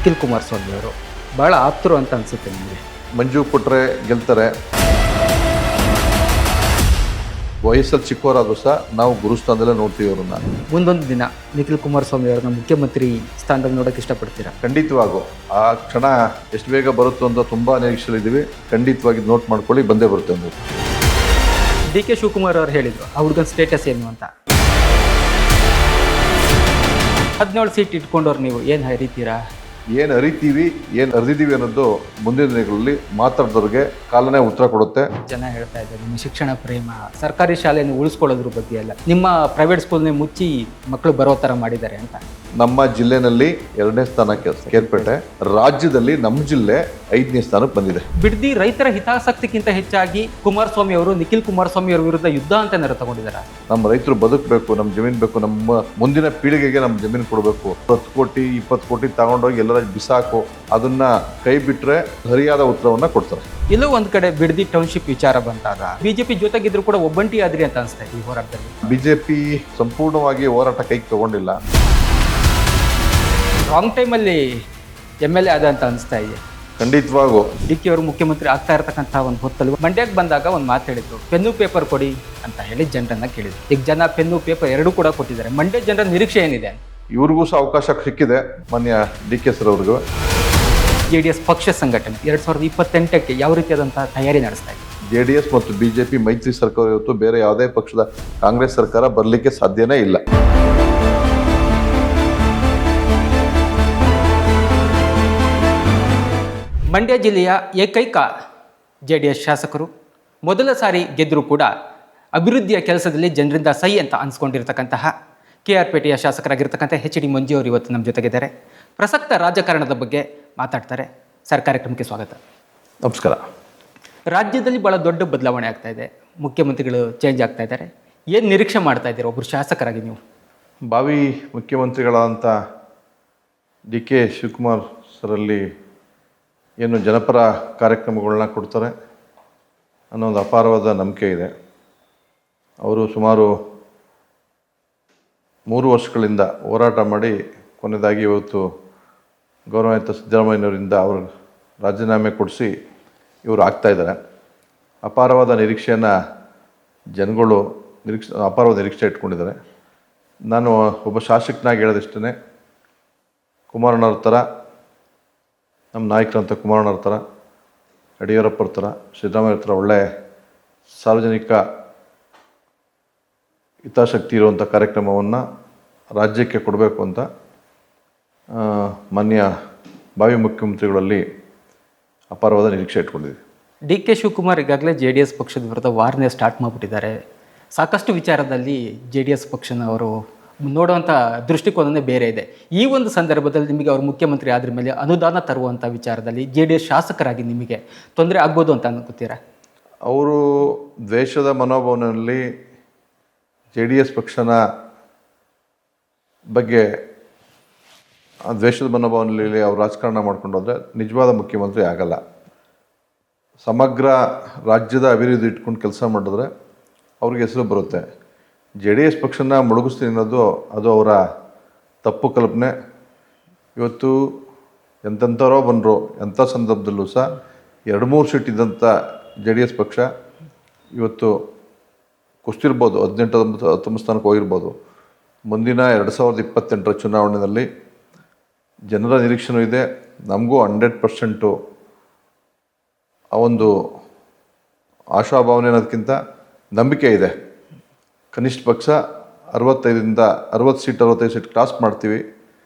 ನಿಖಿಲ್ ಕುಮಾರಸ್ವಾಮಿ ಅವರು ಭಾಳ ಆಪ್ತರು ಅಂತ ಅನಿಸುತ್ತೆ ನಿಮಗೆ? ಮಂಜು ಕೊಟ್ಟರೆ ಗೆಲ್ತಾರೆ. ವಯಸ್ಸಲ್ಲಿ ಚಿಕ್ಕವರಾದರೂ ಸಹ ನಾವು ಗುರುಸ್ಥಾನದಲ್ಲೇ ನೋಡ್ತೀವಿ ಅವ್ರನ್ನ. ಮುಂದೊಂದು ದಿನ ನಿಖಿಲ್ ಕುಮಾರಸ್ವಾಮಿ ಅವ್ರನ್ನ ಮುಖ್ಯಮಂತ್ರಿ ಸ್ಥಾನದಲ್ಲಿ ನೋಡೋಕೆ ಇಷ್ಟಪಡ್ತೀರಾ? ಖಂಡಿತವಾಗೂ ಆ ಕ್ಷಣ ಎಷ್ಟು ಬೇಗ ಬರುತ್ತೋ ಅಂತ ತುಂಬ ನಿರೀಕ್ಷೆಲಿದ್ದೀವಿ. ಖಂಡಿತವಾಗಿ ನೋಟ್ ಮಾಡ್ಕೊಳ್ಳಿ, ಬಂದೇ ಬರುತ್ತೆ ಅಂದರು. ಡಿ ಕೆ ಶಿವಕುಮಾರ್ ಅವರು ಹೇಳಿದರು ಆ ಹುಡುಗನ ಸ್ಟೇಟಸ್ ಏನು ಅಂತ. 17 ಸೀಟ್ ಇಟ್ಕೊಂಡವ್ರು ನೀವು ಏನು ಹರಿತೀರಾ? ಏನು ಅರಿತೀವಿ, ಏನು ಅರಿದೀವಿ ಅನ್ನೋದು ಮುಂದಿನ ದಿನಗಳಲ್ಲಿ ಮಾತಾಡಿದವ್ರಿಗೆ ಕಾಲನೇ ಉತ್ತರ ಕೊಡುತ್ತೆ. ಜನ ಹೇಳ್ತಾ ಇದ್ದಾರೆ ನಿಮ್ಮ ಶಿಕ್ಷಣ ಪ್ರೇಮ, ಸರ್ಕಾರಿ ಶಾಲೆಯನ್ನು ಉಳಿಸ್ಕೊಳ್ಳೋದ್ರ ಬಗ್ಗೆ ಅಲ್ಲ, ನಿಮ್ಮ ಪ್ರೈವೇಟ್ ಸ್ಕೂಲ್ನೇ ಮುಚ್ಚಿ ಮಕ್ಕಳು ಬರೋ ಥರ ಮಾಡಿದ್ದಾರೆ ಅಂತ. ನಮ್ಮ ಜಿಲ್ಲೆನಲ್ಲಿ 2ನೇ ಸ್ಥಾನಕ್ಕೆ ಕೇರ್ಪೇಟೆ, ರಾಜ್ಯದಲ್ಲಿ ನಮ್ಮ ಜಿಲ್ಲೆ 5ನೇ ಸ್ಥಾನಕ್ಕೆ ಬಂದಿದೆ. ಬಿಡದಿ ರೈತರ ಹಿತಾಸಕ್ತಿಗಿಂತ ಹೆಚ್ಚಾಗಿ ಕುಮಾರಸ್ವಾಮಿ ಅವರು ನಿಖಿಲ್ ಕುಮಾರಸ್ವಾಮಿ ಅವರ ವಿರುದ್ಧ ಯುದ್ಧ ಅಂತ ಏನಾರು ತಗೊಂಡಿದ್ದಾರೆ? ನಮ್ಮ ರೈತರು ಬದುಕಬೇಕು, ನಮ್ಮ ಜಮೀನು ಬೇಕು, ನಮ್ಮ ಮುಂದಿನ ಪೀಳಿಗೆಗೆ ನಮ್ಮ ಜಮೀನು ಕೊಡಬೇಕು. 10 ಕೋಟಿ 20 ಕೋಟಿ ತಗೊಂಡೋಗಿ ಎಲ್ಲರ ಬಿಸಾಕು, ಅದನ್ನ ಕೈ ಬಿಟ್ಟರೆ ಸರಿಯಾದ ಉತ್ತರವನ್ನ ಕೊಡ್ತಾರೆ. ಎಲ್ಲೋ ಒಂದು ಕಡೆ ಬಿಡದಿ ಟೌನ್ಶಿಪ್ ವಿಚಾರ ಬಂದಾಗ ಬಿಜೆಪಿ ಜೊತೆಗಿದ್ರು ಕೂಡ ಒಬ್ಬಂಟಿ ಆದ್ರಿ ಅಂತ ಅನಿಸ್ತಾ ಇದೆ ಈ ಹೋರಾಟದಲ್ಲಿ. ಬಿಜೆಪಿ ಸಂಪೂರ್ಣವಾಗಿ ಹೋರಾಟ ಕೈಗೆ ತಗೊಂಡಿಲ್ಲ. ರಾಂಗ್ ಟೈಮಲ್ಲಿ MLA ಆದ ಅಂತ ಅನಿಸ್ತಾ ಇದೆ. ಖಂಡಿತವಾಗೂ ಡಿ ಕೆ ಅವರು ಮುಖ್ಯಮಂತ್ರಿ ಆಗ್ತಾ ಇರತಕ್ಕಂಥ ಒಂದು ಹೊತ್ತಲ್ಲಿ ಮಂಡ್ಯಕ್ಕೆ ಬಂದಾಗ ಒಂದು ಮಾತು ಹೇಳಿದ್ರು, ಪೆನ್ನು ಪೇಪರ್ ಕೊಡಿ ಅಂತ ಹೇಳಿ ಜನರನ್ನ ಕೇಳಿದ್ರು. ಈಗ ಜನ ಪೆನ್ನು ಪೇಪರ್ ಎರಡೂ ಕೂಡ ಕೊಟ್ಟಿದ್ದಾರೆ. ಮಂಡ್ಯ ಜನರ ನಿರೀಕ್ಷೆ ಏನಿದೆ? ಇವ್ರಿಗೂ ಸಹ ಅವಕಾಶ ಸಿಕ್ಕಿದೆ ಮಾನ್ಯ DK ಸರ್ ಅವ್ರಿಗೂ. JDS ಪಕ್ಷ ಸಂಘಟನೆ 2028ಕ್ಕೆ ಯಾವ ರೀತಿಯಾದಂಥ ತಯಾರಿ ನಡೆಸ್ತಾ ಇದೆ? JDS ಮತ್ತು BJP ಮೈತ್ರಿ ಸರ್ಕಾರ ಇವತ್ತು ಬೇರೆ ಯಾವುದೇ ಪಕ್ಷದ ಕಾಂಗ್ರೆಸ್ ಸರ್ಕಾರ ಬರಲಿಕ್ಕೆ ಸಾಧ್ಯನೇ ಇಲ್ಲ. ಮಂಡ್ಯ ಜಿಲ್ಲೆಯ ಏಕೈಕ JDS ಶಾಸಕರು, ಮೊದಲ ಸಾರಿ ಗೆದ್ದರೂ ಕೂಡ ಅಭಿವೃದ್ಧಿಯ ಕೆಲಸದಲ್ಲಿ ಜನರಿಂದ ಸೈ ಅಂತ ಅನ್ಸ್ಕೊಂಡಿರ್ತಕ್ಕಂತಹ KR ಪೇಟೆಯ ಶಾಸಕರಾಗಿರ್ತಕ್ಕಂಥ HD ಮಂಜು ಅವರು ಇವತ್ತು ನಮ್ಮ ಜೊತೆಗಿದ್ದಾರೆ. ಪ್ರಸಕ್ತ ರಾಜಕಾರಣದ ಬಗ್ಗೆ ಮಾತಾಡ್ತಾರೆ. ಸರ್, ಕಾರ್ಯಕ್ರಮಕ್ಕೆ ಸ್ವಾಗತ. ನಮಸ್ಕಾರ. ರಾಜ್ಯದಲ್ಲಿ ಭಾಳ ದೊಡ್ಡ ಬದಲಾವಣೆ ಆಗ್ತಾ ಇದೆ, ಮುಖ್ಯಮಂತ್ರಿಗಳು ಚೇಂಜ್ ಆಗ್ತಾ ಇದ್ದಾರೆ. ಏನು ನಿರೀಕ್ಷೆ ಮಾಡ್ತಾ ಇದ್ದೀರಾ ಒಬ್ಬರು ಶಾಸಕರಾಗಿ ನೀವು? ಭಾವಿ ಮುಖ್ಯಮಂತ್ರಿಗಳಾದಂಥ DK ಶಿವಕುಮಾರ್ ಸರಲ್ಲಿ ಏನು ಜನಪರ ಕಾರ್ಯಕ್ರಮಗಳನ್ನ ಕೊಡ್ತಾರೆ ಅನ್ನೋ ಒಂದು ಅಪಾರವಾದ ನಂಬಿಕೆ ಇದೆ. ಅವರು ಸುಮಾರು 3 ವರ್ಷಗಳಿಂದ ಹೋರಾಟ ಮಾಡಿ ಕೊನೆಯದಾಗಿ ಇವತ್ತು ಗೌರವಾನ್ವಿತ ಸಿದ್ದರಾಮಯ್ಯನವರಿಂದ ಅವರು ರಾಜೀನಾಮೆ ಕೊಡಿಸಿ ಇವರು ಆಗ್ತಾಯಿದ್ದಾರೆ. ಅಪಾರವಾದ ನಿರೀಕ್ಷೆಯನ್ನು ಜನಗಳು ಅಪಾರವಾದ ನಿರೀಕ್ಷೆ ಇಟ್ಕೊಂಡಿದ್ದಾರೆ. ನಾನು ಒಬ್ಬ ಶಾಸಕನಾಗಿ ಹೇಳೋದಿಷ್ಟೇ, ಕುಮಾರಣ್ಣವ್ರ ಥರ, ನಮ್ಮ ನಾಯಕರಂಥ ಕುಮಾರಣ್ಣವ್ರ ಥರ, ಯಡಿಯೂರಪ್ಪರ ಥರ, ಸಿದ್ದರಾಮಯ್ಯ ಥರ ಒಳ್ಳೆ ಸಾರ್ವಜನಿಕ ಹಿತಾಸಕ್ತಿ ಇರುವಂಥ ಕಾರ್ಯಕ್ರಮವನ್ನು ರಾಜ್ಯಕ್ಕೆ ಕೊಡಬೇಕು ಅಂತ ಮಾನ್ಯ ಭಾವಿ ಮುಖ್ಯಮಂತ್ರಿಗಳಲ್ಲಿ ಅಪಾರವಾದ ನಿರೀಕ್ಷೆ ಇಟ್ಕೊಂಡಿದ್ದೀವಿ. DK ಶಿವಕುಮಾರ್ ಈಗಾಗಲೇ JDS ಪಕ್ಷದ ವಿರುದ್ಧ ವಾರ್ನೇ ಸ್ಟಾರ್ಟ್ ಮಾಡಿಬಿಟ್ಟಿದ್ದಾರೆ. ಸಾಕಷ್ಟು ವಿಚಾರದಲ್ಲಿ JDS ಪಕ್ಷನ ಅವರು ನೋಡುವಂಥ ದೃಷ್ಟಿಕೋನನೇ ಬೇರೆ ಇದೆ. ಈ ಒಂದು ಸಂದರ್ಭದಲ್ಲಿ ನಿಮಗೆ ಅವರು ಮುಖ್ಯಮಂತ್ರಿ ಆದ್ರ ಮೇಲೆ ಅನುದಾನ ತರುವಂಥ ವಿಚಾರದಲ್ಲಿ JDS ಶಾಸಕರಾಗಿ ನಿಮಗೆ ತೊಂದರೆ ಆಗ್ಬೋದು ಅಂತ ಅನ್ಕೋತೀರಾ? ಅವರು ದ್ವೇಷದ ಮನೋಭಾವನೆಯಲ್ಲಿ JDS ಪಕ್ಷನ ಬಗ್ಗೆ ದ್ವೇಷದ ಮನೋಭಾವನೆಯಲ್ಲಿ ಅವ್ರು ರಾಜಕಾರಣ ಮಾಡ್ಕೊಂಡು ಹೋದರೆ ನಿಜವಾದ ಮುಖ್ಯಮಂತ್ರಿ ಆಗಲ್ಲ. ಸಮಗ್ರ ರಾಜ್ಯದ ಅಭಿವೃದ್ಧಿ ಇಟ್ಕೊಂಡು ಕೆಲಸ ಮಾಡಿದ್ರೆ ಅವ್ರಿಗೆ ಹೆಸರು ಬರುತ್ತೆ. JDS ಪಕ್ಷನ ಮುಳುಗಿಸ್ತೀನಿ ಅನ್ನೋದು ಅದು ಅವರ ತಪ್ಪು ಕಲ್ಪನೆ. ಇವತ್ತು ಎಂತೆಂಥವರೋ ಬಂದರು, ಎಂಥ ಸಂದರ್ಭದಲ್ಲೂ ಸಹ 2-3 ಸೀಟ್ ಇದ್ದಂಥ JDS ಪಕ್ಷ ಇವತ್ತು ಕುಸ್ತಿರ್ಬೋದು, 18-19 ಸ್ಥಾನಕ್ಕೆ ಹೋಗಿರ್ಬೋದು. ಮುಂದಿನ 2028ರ ಚುನಾವಣೆಯಲ್ಲಿ ಜನರ ನಿರೀಕ್ಷೆನೂ ಇದೆ. ನಮಗೂ 100% ಆ ಒಂದು ಆಶಾಭಾವನೆ ಅನ್ನೋದಕ್ಕಿಂತ ನಂಬಿಕೆ ಇದೆ. ಕನಿಷ್ಠ ಪಕ್ಷ 60 ಸೀಟ್ ಕ್ರಾಸ್ ಮಾಡ್ತೀವಿ.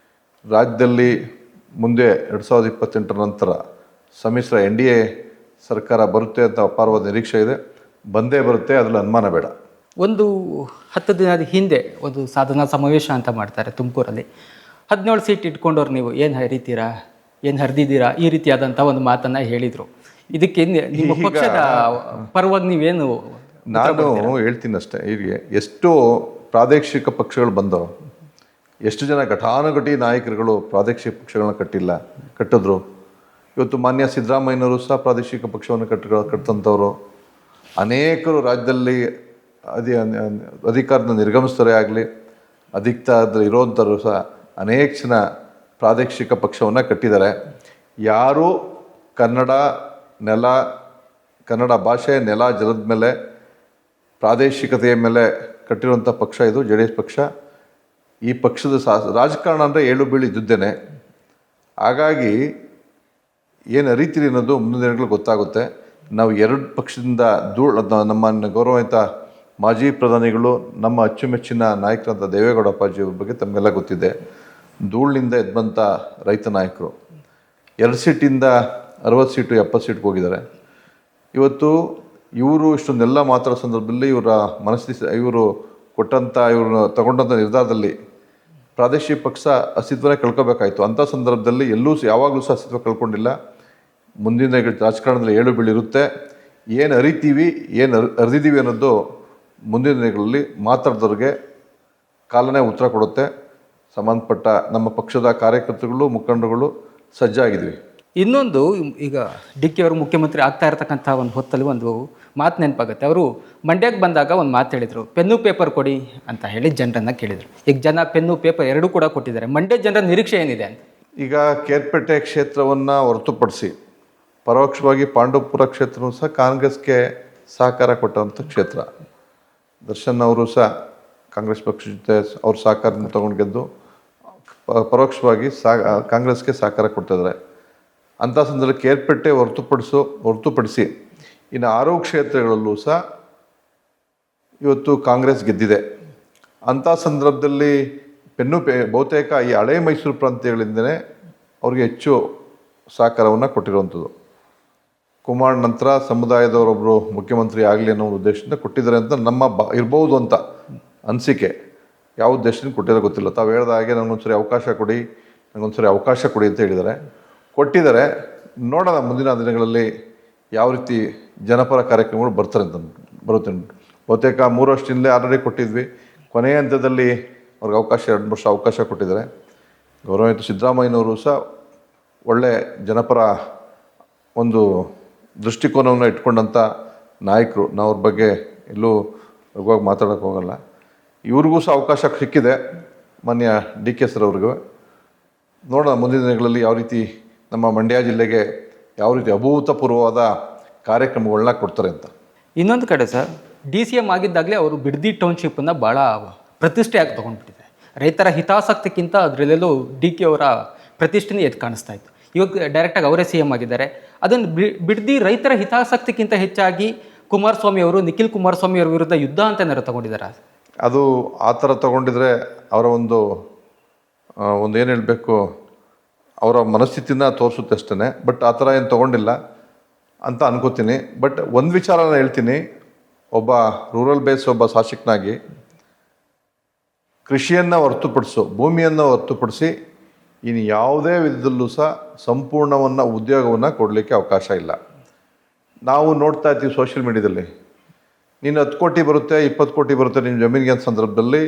ರಾಜ್ಯದಲ್ಲಿ ಮುಂದೆ 2028ರ ನಂತರ ಸಮ್ಮಿಶ್ರ NDA ಸರ್ಕಾರ ಬರುತ್ತೆ ಅಂತ ಅಪಾರವಾದ ನಿರೀಕ್ಷೆ ಇದೆ. ಬಂದೇ ಬರುತ್ತೆ, ಅದರಲ್ಲಿ ಅನುಮಾನ ಬೇಡ. ಒಂದು 10 ದಿನದ ಹಿಂದೆ ಒಂದು ಸಾಧನಾ ಸಮಾವೇಶ ಅಂತ ಮಾಡ್ತಾರೆ ತುಮಕೂರಲ್ಲಿ. 17 ಸೀಟ್ ಇಟ್ಕೊಂಡವ್ರು ನೀವು ಏನು ಹರಿತೀರಾ, ಏನು ಹರಿದಿದ್ದೀರಾ, ಈ ರೀತಿಯಾದಂಥ ಒಂದು ಮಾತನ್ನು ಹೇಳಿದರು. ಇದಕ್ಕೆ ನಿಮ್ಮ ಪಕ್ಷದ ಪರವಾಗಿ ನೀವೇನು? ನಾನು ಹೇಳ್ತೀನಿ ಅಷ್ಟೇ. ಹೀಗೆ ಎಷ್ಟು ಪ್ರಾದೇಶಿಕ ಪಕ್ಷಗಳು ಬಂದವು, ಎಷ್ಟು ಜನ ಘಟಾನುಘಟಿ ನಾಯಕರುಗಳು ಪ್ರಾದೇಶಿಕ ಪಕ್ಷಗಳನ್ನ ಕಟ್ಟಿದ್ರು. ಇವತ್ತು ಮಾನ್ಯ ಸಿದ್ದರಾಮಯ್ಯನವರು ಸಹ ಪ್ರಾದೇಶಿಕ ಪಕ್ಷವನ್ನು ಕಟ್ಟಂಥವ್ರು. ಅನೇಕರು ರಾಜ್ಯದಲ್ಲಿ ಅಧಿಕಾರದಿಂದ ನಿರ್ಗಮಿಸ್ತಾರೆ ಆಗಲಿ, ಅಧಿಕಾರದಲ್ಲಿ ಇರೋವಂಥವ್ರು ಸಹ ಅನೇಕ ಜನ ಪ್ರಾದೇಶಿಕ ಪಕ್ಷವನ್ನು ಕಟ್ಟಿದ್ದಾರೆ. ಯಾರು ಕನ್ನಡ ನೆಲ, ಕನ್ನಡ ಭಾಷೆ, ನೆಲ, ಜಲದ ಮೇಲೆ, ಪ್ರಾದೇಶಿಕತೆಯ ಮೇಲೆ ಕಟ್ಟಿರುವಂಥ ಪಕ್ಷ ಇದು JDS ಪಕ್ಷ. ಈ ಪಕ್ಷದ ರಾಜಕಾರಣ ಅಂದರೆ ಏಳು ಬೀಳು ಇದ್ದಿದ್ದೇನೆ. ಹಾಗಾಗಿ ಏನು ಅರಿತೀರಿ ಅನ್ನೋದು ಮುಂದಿನ ದಿನಗಳು ಗೊತ್ತಾಗುತ್ತೆ. ನಾವು ಎರಡು ಪಕ್ಷದಿಂದ ನಮ್ಮ ಗೌರವಿತ ಮಾಜಿ ಪ್ರಧಾನಿಗಳು, ನಮ್ಮ ಅಚ್ಚುಮೆಚ್ಚಿನ ನಾಯಕರಂಥ ದೇವೇಗೌಡ ಅಪ್ಪಾಜಿಯವ್ರ ಬಗ್ಗೆ ತಮಗೆಲ್ಲ ಗೊತ್ತಿದೆ. ಧೂಳಿನಿಂದ ಎದ್ದಂಥ ರೈತ ನಾಯಕರು 2 ಸೀಟಿಂದ 60 ಸೀಟು 70 ಸೀಟ್ಗೆ ಹೋಗಿದ್ದಾರೆ. ಇವತ್ತು ಇವರು ಇಷ್ಟೊಂದೆಲ್ಲ ಮಾತಾಡೋ ಸಂದರ್ಭದಲ್ಲಿ ಇವರ ಮನಸ್ಥಿತಿ, ಇವರು ಇವರು ತಗೊಂಡಂಥ ನಿರ್ಧಾರದಲ್ಲಿ ಪ್ರಾದೇಶಿಕ ಪಕ್ಷ ಅಸ್ತಿತ್ವನೇ ಕಳ್ಕೊಬೇಕಾಯಿತು. ಅಂಥ ಸಂದರ್ಭದಲ್ಲಿ ಯಾವಾಗಲೂ ಸಹ ಅಸ್ತಿತ್ವ ಕಳ್ಕೊಂಡಿಲ್ಲ. ಮುಂದಿನ ರಾಜಕಾರಣದಲ್ಲಿ ಏಳು ಬೀಳಿರುತ್ತೆ. ಏನು ಅರಿತೀವಿ, ಏನು ಅರಿದಿದ್ದೀವಿ ಅನ್ನೋದು ಮುಂದಿನ ದಿನಗಳಲ್ಲಿ ಮಾತಾಡಿದವ್ರಿಗೆ ಕಾಲನೇ ಉತ್ತರ ಕೊಡುತ್ತೆ. ಸಂಬಂಧಪಟ್ಟ ನಮ್ಮ ಪಕ್ಷದ ಕಾರ್ಯಕರ್ತರುಗಳು, ಮುಖಂಡರುಗಳು ಸಜ್ಜಾಗಿದ್ವಿ. ಇನ್ನೊಂದು, ಈಗ ಡಿ ಕೆ ಅವರು ಮುಖ್ಯಮಂತ್ರಿ ಆಗ್ತಾ ಇರತಕ್ಕಂಥ ಒಂದು ಹೊತ್ತಲ್ಲಿ ಒಂದು ಮಾತು ನೆನಪಾಗುತ್ತೆ. ಅವರು ಮಂಡ್ಯಕ್ಕೆ ಬಂದಾಗ ಒಂದು ಮಾತು ಹೇಳಿದರು, ಪೆನ್ನು ಪೇಪರ್ ಕೊಡಿ ಅಂತ ಹೇಳಿ ಜನರನ್ನು ಕೇಳಿದರು. ಈಗ ಜನ ಪೆನ್ನು ಪೇಪರ್ ಎರಡೂ ಕೂಡ ಕೊಟ್ಟಿದ್ದಾರೆ. ಮಂಡ್ಯ ಜನರ ನಿರೀಕ್ಷೆ ಏನಿದೆ ಅಂತ? ಈಗ ಕೇರ್ಪೇಟೆ ಕ್ಷೇತ್ರವನ್ನು ಹೊರತುಪಡಿಸಿ ಪರೋಕ್ಷವಾಗಿ ಪಾಂಡವಪುರ ಕ್ಷೇತ್ರವೂ ಸಹ ಕಾಂಗ್ರೆಸ್ಗೆ ಸಹಕಾರ ಕೊಟ್ಟಂಥ ಕ್ಷೇತ್ರ. ದರ್ಶನ್ ಅವರು ಸಹ ಕಾಂಗ್ರೆಸ್ ಪಕ್ಷ ಜೊತೆ ಅವ್ರ ಸಹಕಾರನ ತೊಗೊಂಡು ಗೆದ್ದು ಪರೋಕ್ಷವಾಗಿ ಕಾಂಗ್ರೆಸ್ಗೆ ಸಹಕಾರ ಕೊಡ್ತಿದ್ದಾರೆ. ಅಂಥ ಸಂದರ್ಭದಲ್ಲಿ ಕೇರ್ಪೇಟೆ ಹೊರತುಪಡಿಸಿ ಇನ್ನು 6 ಕ್ಷೇತ್ರಗಳಲ್ಲೂ ಸಹ ಇವತ್ತು ಕಾಂಗ್ರೆಸ್ ಗೆದ್ದಿದೆ. ಅಂಥ ಸಂದರ್ಭದಲ್ಲಿ ಬಹುತೇಕ ಈ ಹಳೆ ಮೈಸೂರು ಪ್ರಾಂತ್ಯಗಳಿಂದಲೇ ಅವ್ರಿಗೆ ಹೆಚ್ಚು ಸಹಕಾರವನ್ನು ಕೊಟ್ಟಿರುವಂಥದ್ದು. ಕುಮಾರ್ ನಂತರ ಸಮುದಾಯದವರೊಬ್ಬರು ಮುಖ್ಯಮಂತ್ರಿ ಆಗಲಿ ಅನ್ನೋ ಉದ್ದೇಶದಿಂದ ಕೊಟ್ಟಿದ್ದಾರೆ ಅಂತ ಇರ್ಬೋದು ಅಂತ ಅನಿಸಿಕೆ. ಯಾವ ಉದ್ದೇಶದಿಂದ ಕೊಟ್ಟಿದ್ದಾರೆ ಗೊತ್ತಿಲ್ಲ. ತಾವು ಹೇಳಿದ ಹಾಗೆ ನನಗೊಂದ್ಸರಿ ಅವಕಾಶ ಕೊಡಿ ಅಂತ ಹೇಳಿದ್ದಾರೆ. ಕೊಟ್ಟಿದ್ದಾರೆ. ನೋಡೋಣ ಮುಂದಿನ ದಿನಗಳಲ್ಲಿ ಯಾವ ರೀತಿ ಜನಪರ ಕಾರ್ಯಕ್ರಮಗಳು ಬರುತ್ತೆ. ಬಹುತೇಕ 3 ವರ್ಷದಿಂದಲೇ ಆಲ್ರೆಡಿ ಕೊಟ್ಟಿದ್ವಿ. ಕೊನೆಯ ಹಂತದಲ್ಲಿ ಅವ್ರಿಗೆ 2 ವರ್ಷ ಅವಕಾಶ ಕೊಟ್ಟಿದ್ದಾರೆ. ಗೌರವಿತ ಸಿದ್ದರಾಮಯ್ಯನವರು ಸಹ ಒಳ್ಳೆ ಜನಪರ ಒಂದು ದೃಷ್ಟಿಕೋನವನ್ನು ಇಟ್ಕೊಂಡಂಥ ನಾಯಕರು. ನಾವು ಅವ್ರ ಬಗ್ಗೆ ಎಲ್ಲೂ ರಘುವಾಗಿ ಮಾತಾಡೋಕ್ಕೆ ಹೋಗಲ್ಲ. ಇವ್ರಿಗೂ ಸಹ ಅವಕಾಶ ಸಿಕ್ಕಿದೆ, ಮಾನ್ಯ DK ಸರ್ ಅವ್ರಿಗೂ. ನೋಡೋಣ ಮುಂದಿನ ದಿನಗಳಲ್ಲಿ ಯಾವ ರೀತಿ ನಮ್ಮ ಮಂಡ್ಯ ಜಿಲ್ಲೆಗೆ ಯಾವ ರೀತಿ ಅಭೂತಪೂರ್ವವಾದ ಕಾರ್ಯಕ್ರಮಗಳನ್ನ ಕೊಡ್ತಾರೆ ಅಂತ. ಇನ್ನೊಂದು ಕಡೆ ಸರ್, DCM ಆಗಿದ್ದಾಗಲೇ ಅವರು ಬಿಡದಿ ಟೌನ್ಶಿಪ್ಪನ್ನು ಭಾಳ ಪ್ರತಿಷ್ಠೆಯಾಗಿ ತೊಗೊಂಡ್ಬಿಟ್ಟಿದ್ದಾರೆ. ರೈತರ ಹಿತಾಸಕ್ತಿಗಿಂತ ಅದರಲ್ಲೆಲ್ಲೂ DK ಅವರ ಪ್ರತಿಷ್ಠೆನೇ ಎದ್ದು ಕಾಣಿಸ್ತಾ ಇತ್ತು. ಇವಾಗ ಡೈರೆಕ್ಟಾಗಿ ಅವರೇ CM ಆಗಿದ್ದಾರೆ. ಅದನ್ನು ಬಿಡದಿ ರೈತರ ಹಿತಾಸಕ್ತಿಗಿಂತ ಹೆಚ್ಚಾಗಿ ನಿಖಿಲ್ ಕುಮಾರಸ್ವಾಮಿ ಅವರ ವಿರುದ್ಧ ಯುದ್ಧ ಅಂತ ಏನಾರು ತಗೊಂಡಿದ್ದಾರೆ? ಅದು ಆ ಥರ ತೊಗೊಂಡಿದ್ರೆ ಅವರ ಒಂದು ಏನು ಹೇಳಬೇಕು, ಅವರ ಮನಸ್ಥಿತಿನ ತೋರಿಸುತ್ತೆ ಅಷ್ಟೇ. ಬಟ್ ಆ ಥರ ಏನು ತೊಗೊಂಡಿಲ್ಲ ಅಂತ ಅನ್ಕೋತೀನಿ. ಬಟ್ ಒಂದು ವಿಚಾರನ ಹೇಳ್ತೀನಿ. ಒಬ್ಬ ರೂರಲ್ ಬೇಸ್ ಒಬ್ಬ ಶಾಸಕನಾಗಿ ಕೃಷಿಯನ್ನು ಭೂಮಿಯನ್ನು ಹೊರತುಪಡಿಸಿ ಇನ್ನು ಯಾವುದೇ ವಿಧದಲ್ಲೂ ಸಹ ಸಂಪೂರ್ಣವನ್ನು ಉದ್ಯೋಗವನ್ನು ಕೊಡಲಿಕ್ಕೆ ಅವಕಾಶ ಇಲ್ಲ. ನಾವು ನೋಡ್ತಾ ಇರ್ತೀವಿ ಸೋಷಿಯಲ್ ಮೀಡಿಯಾದಲ್ಲಿ, ನೀನು 10 ಕೋಟಿ ಬರುತ್ತೆ, 20 ಕೋಟಿ ಬರುತ್ತೆ ನಿಮ್ಮ ಜಮೀನಿಗೆ ಅಂತ ಸಂದರ್ಭದಲ್ಲಿ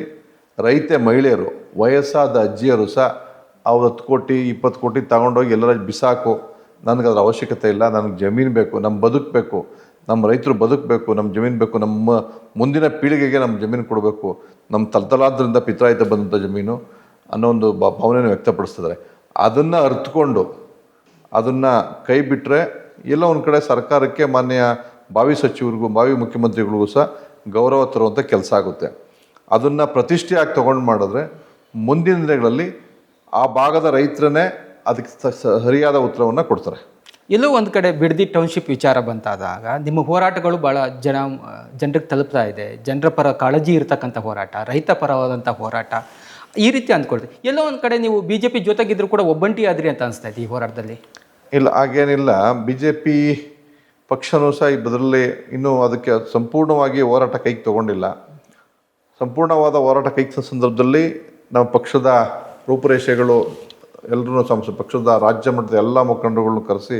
ರೈತ ಮಹಿಳೆಯರು, ವಯಸ್ಸಾದ ಅಜ್ಜಿಯರು ಸಹ ಅವ್ರು 10 ಕೋಟಿ 20 ಕೋಟಿ ತಗೊಂಡೋಗಿ ಎಲ್ಲರ ಬಿಸಾಕು, ನನಗದ್ರ ಅವಶ್ಯಕತೆ ಇಲ್ಲ, ನನಗೆ ಜಮೀನು ಬೇಕು, ನಮ್ಮ ಬದುಕಬೇಕು, ನಮ್ಮ ರೈತರು ಬದುಕಬೇಕು, ನಮ್ಮ ಜಮೀನು ಬೇಕು, ನಮ್ಮ ಮುಂದಿನ ಪೀಳಿಗೆಗೆ ನಮ್ಮ ಜಮೀನು ಕೊಡಬೇಕು, ನಮ್ಮ ತಲತಲಾಂತರದಿಂದ ಪಿತ್ರಾಯಿತ ಬಂದಂಥ ಜಮೀನು ಅನ್ನೋ ಒಂದು ಭಾವನೆಯನ್ನು ವ್ಯಕ್ತಪಡಿಸ್ತಿದ್ದಾರೆ. ಅದನ್ನು ಅರ್ಥಕೊಂಡು ಅದನ್ನು ಕೈ ಬಿಟ್ಟರೆ ಎಲ್ಲೋ ಒಂದು ಕಡೆ ಸರ್ಕಾರಕ್ಕೆ, ಮಾನ್ಯ ಭಾವಿ ಸಚಿವರಿಗೂ ಭಾವಿ ಮುಖ್ಯಮಂತ್ರಿಗಳಿಗೂ ಸಹ ಗೌರವ ತರುವಂಥ ಕೆಲಸ ಆಗುತ್ತೆ. ಅದನ್ನು ಪ್ರತಿಷ್ಠೆಯಾಗಿ ತೊಗೊಂಡು ಮಾಡಿದ್ರೆ ಮುಂದಿನ ದಿನಗಳಲ್ಲಿ ಆ ಭಾಗದ ರೈತರನ್ನೇ ಅದಕ್ಕೆ ಸರಿಯಾದ ಉತ್ತರವನ್ನು ಕೊಡ್ತಾರೆ. ಎಲ್ಲೋ ಒಂದು ಕಡೆ ಬಿಡದಿ ಟೌನ್ಶಿಪ್ ವಿಚಾರ ಬಂತಾದಾಗ ನಿಮ್ಮ ಹೋರಾಟಗಳು ಭಾಳ ಜನರಿಗೆ ತಲುಪ್ತಾ ಇದೆ. ಜನರ ಪರ ಕಾಳಜಿ ಇರತಕ್ಕಂಥ ಹೋರಾಟ, ರೈತ ಪರವಾದಂಥ ಹೋರಾಟ, ಈ ರೀತಿ ಅಂದ್ಕೊಳ್ತೀವಿ. ಎಲ್ಲೋ ಒಂದು ಕಡೆ ನೀವು BJP ಜೊತೆಗಿದ್ರು ಕೂಡ ಒಬ್ಬಂಟಿ ಆದ್ರಿ ಅಂತ ಅನಿಸ್ತಾ ಇದೆ ಈ ಹೋರಾಟದಲ್ಲಿ? ಇಲ್ಲ, ಹಾಗೇನಿಲ್ಲ. BJP ಪಕ್ಷನೂ ಸಹ ಈ ಬದಲಲ್ಲಿ ಇನ್ನೂ ಅದಕ್ಕೆ ಸಂಪೂರ್ಣವಾಗಿ ಹೋರಾಟ ಕೈಗೆ ತೊಗೊಂಡಿಲ್ಲ. ಸಂಪೂರ್ಣವಾದ ಹೋರಾಟ ಕೈಗೆ ಸಂದರ್ಭದಲ್ಲಿ ನಮ್ಮ ಪಕ್ಷದ ರೂಪುರೇಷೆಗಳು ಎಲ್ಲರೂ ಪಕ್ಷದ ರಾಜ್ಯ ಮಟ್ಟದ ಎಲ್ಲ ಮುಖಂಡರುಗಳನ್ನು ಕರೆಸಿ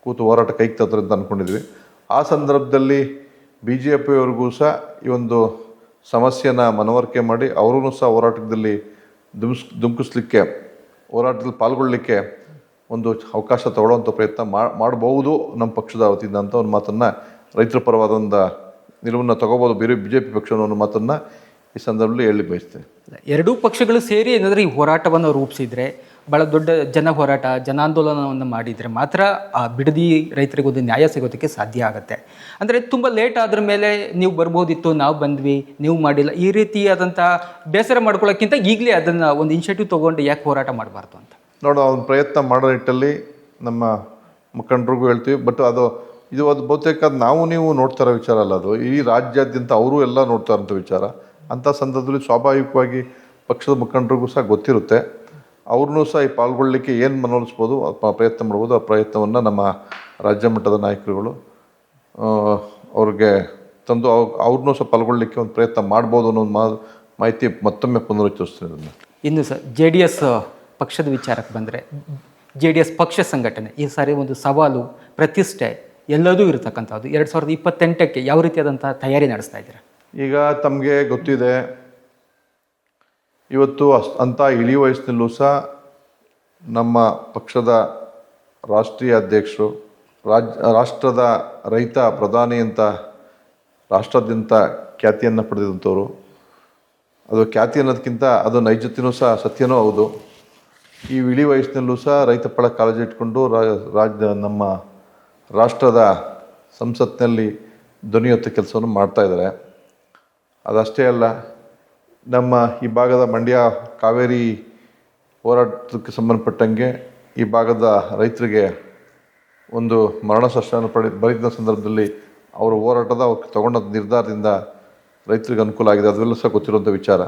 ಕೂತು ಹೋರಾಟ ಕೈಗೆ ತರ್ತಾರೆ ಅಂತ ಅಂದ್ಕೊಂಡಿದ್ವಿ. ಆ ಸಂದರ್ಭದಲ್ಲಿ BJPಯವ್ರಿಗೂ ಸಹ ಈ ಒಂದು ಸಮಸ್ಯೆನ ಮನವರಿಕೆ ಮಾಡಿ ಅವರೂ ಸಹ ಹೋರಾಟದಲ್ಲಿ ಧುಮುಕಿಸ್ಲಿಕ್ಕೆ, ಹೋರಾಟದಲ್ಲಿ ಪಾಲ್ಗೊಳ್ಳಲಿಕ್ಕೆ ಒಂದು ಅವಕಾಶ ತಗೊಳ್ಳೋವಂಥ ಪ್ರಯತ್ನ ಮಾಡಬಹುದು ನಮ್ಮ ಪಕ್ಷದ ವತಿಯಿಂದ ಅಂತ ಒಂದು ಮಾತನ್ನು, ರೈತರ ಪರವಾದ ಒಂದು ನಿಲುವನ್ನು ತಗೋಬೋದು BJP ಪಕ್ಷ ಅನ್ನೋ ಒಂದು ಮಾತನ್ನು ಈ ಸಂದರ್ಭದಲ್ಲಿ ಹೇಳಿ ಬಯಸ್ತೇನೆ. ಎರಡೂ ಪಕ್ಷಗಳು ಸೇರಿ ಏನಾದರೂ ಈ ಹೋರಾಟವನ್ನು ರೂಪಿಸಿದರೆ ಭಾಳ ದೊಡ್ಡ ಜನ ಹೋರಾಟ ಜನಾಂದೋಲನವನ್ನು ಮಾಡಿದರೆ ಮಾತ್ರ ಆ ಬಿಡದಿ ರೈತರಿಗೆ ಒಂದು ನ್ಯಾಯ ಸಿಗೋದಕ್ಕೆ ಸಾಧ್ಯ ಆಗುತ್ತೆ. ಅಂದರೆ ತುಂಬ ಲೇಟ್ ಆದ್ರ ಮೇಲೆ ನೀವು ಬರ್ಬೋದಿತ್ತು, ನಾವು ಬಂದ್ವಿ, ನೀವು ಮಾಡಿಲ್ಲ, ಈ ರೀತಿಯಾದಂಥ ಬೇಸರ ಮಾಡ್ಕೊಳ್ಳೋಕ್ಕಿಂತ ಈಗಲೇ ಅದನ್ನು ಒಂದು ಇನಿಷಿಯೇಟಿವ್ ತೊಗೊಂಡು ಯಾಕೆ ಹೋರಾಟ ಮಾಡಬಾರ್ದು ಅಂತ. ನೋಡು, ಅವ್ನ ಪ್ರಯತ್ನ ಮಾಡೋ ನಿಟ್ಟಲ್ಲಿ ನಮ್ಮ ಮುಖಂಡರಿಗೂ ಹೇಳ್ತೀವಿ. ಬಟ್ ಅದು ಬಹುತೇಕ ನಾವು ನೀವು ನೋಡ್ತಾ ಇರೋ ವಿಚಾರ ಅಲ್ಲ, ಅದು ಈ ರಾಜ್ಯಾದ್ಯಂತ ಅವರು ಎಲ್ಲ ನೋಡ್ತಾ ಇರೋಂಥ ವಿಚಾರ. ಅಂಥ ಸಂದರ್ಭದಲ್ಲಿ ಸ್ವಾಭಾವಿಕವಾಗಿ ಪಕ್ಷದ ಮುಖಂಡರಿಗೂ ಸಹ ಗೊತ್ತಿರುತ್ತೆ. ಅವ್ರನ್ನೂ ಸಹ ಈ ಪಾಲ್ಗೊಳ್ಳಲಿಕ್ಕೆ ಏನು ಮನವೊಲಿಸ್ಬೋದು, ಪ್ರಯತ್ನ ಮಾಡ್ಬೋದು. ಆ ಪ್ರಯತ್ನವನ್ನು ನಮ್ಮ ರಾಜ್ಯ ಮಟ್ಟದ ನಾಯಕರುಗಳು ಅವ್ರಿಗೆ ತಂದು ಅವ್ರನ್ನೂ ಸಹ ಪಾಲ್ಗೊಳ್ಳಲಿಕ್ಕೆ ಒಂದು ಪ್ರಯತ್ನ ಮಾಡ್ಬೋದು ಅನ್ನೋ ಒಂದು ಮಾಹಿತಿ ಮತ್ತೊಮ್ಮೆ ಪುನರುಚ್ಚರಿಸ್ತೀನಿ ಅದನ್ನು. ಇನ್ನು ಸರ್ JDS ಪಕ್ಷದ ವಿಚಾರಕ್ಕೆ ಬಂದರೆ, JDS ಪಕ್ಷ ಸಂಘಟನೆ ಈ ಸಾರಿ ಒಂದು ಸವಾಲು, ಪ್ರತಿಷ್ಠೆ ಎಲ್ಲದೂ ಇರತಕ್ಕಂಥದ್ದು. 2028ಕ್ಕೆ ಯಾವ ರೀತಿಯಾದಂಥ ತಯಾರಿ ನಡೆಸ್ತಾ ಇದ್ದೀರಾ? ಈಗ ತಮಗೆ ಗೊತ್ತಿದೆ, ಇವತ್ತು ಅಂಥ ಇಳಿ ವಯಸ್ಸಿನಲ್ಲೂ ಸಹ ನಮ್ಮ ಪಕ್ಷದ ರಾಷ್ಟ್ರೀಯ ಅಧ್ಯಕ್ಷರು, ರಾಷ್ಟ್ರದ ರೈತ ಪ್ರಧಾನಿ ಅಂತ ರಾಷ್ಟ್ರಾದ್ಯಂತ ಖ್ಯಾತಿಯನ್ನು ಪಡೆದಂಥವ್ರು. ಅದು ಖ್ಯಾತಿ ಅನ್ನೋದಕ್ಕಿಂತ ಅದು ನೈಜತೆಯೂ ಸಹ ಸತ್ಯನೂ ಹೌದು. ಈ ಇಳಿ ವಯಸ್ಸಿನಲ್ಲೂ ಸಹ ರೈತ ಪರ ಕಾಳಜಿ ಇಟ್ಕೊಂಡು ನಮ್ಮ ರಾಷ್ಟ್ರದ ಸಂಸತ್ತಿನಲ್ಲಿ ಧ್ವನಿ ಎತ್ತೋ ಕೆಲಸವನ್ನು ಮಾಡ್ತಾಯಿದ್ದಾರೆ. ಅದಷ್ಟೇ ಅಲ್ಲ, ನಮ್ಮ ಈ ಭಾಗದ ಮಂಡ್ಯ ಕಾವೇರಿ ಹೋರಾಟಕ್ಕೆ ಸಂಬಂಧಪಟ್ಟಂಗೆ ಈ ಭಾಗದ ರೈತರಿಗೆ ಒಂದು ಮರಣ ಶಾಸನ ಬರೆದ ಸಂದರ್ಭದಲ್ಲಿ ಅವರ ಹೋರಾಟದ ಅವ್ರು ತಗೊಂಡ ನಿರ್ಧಾರದಿಂದ ರೈತರಿಗೆ ಅನುಕೂಲ ಆಗಿದೆ. ಅದೆಲ್ಲ ಸಹ ಗೊತ್ತಿರುವಂಥ ವಿಚಾರ.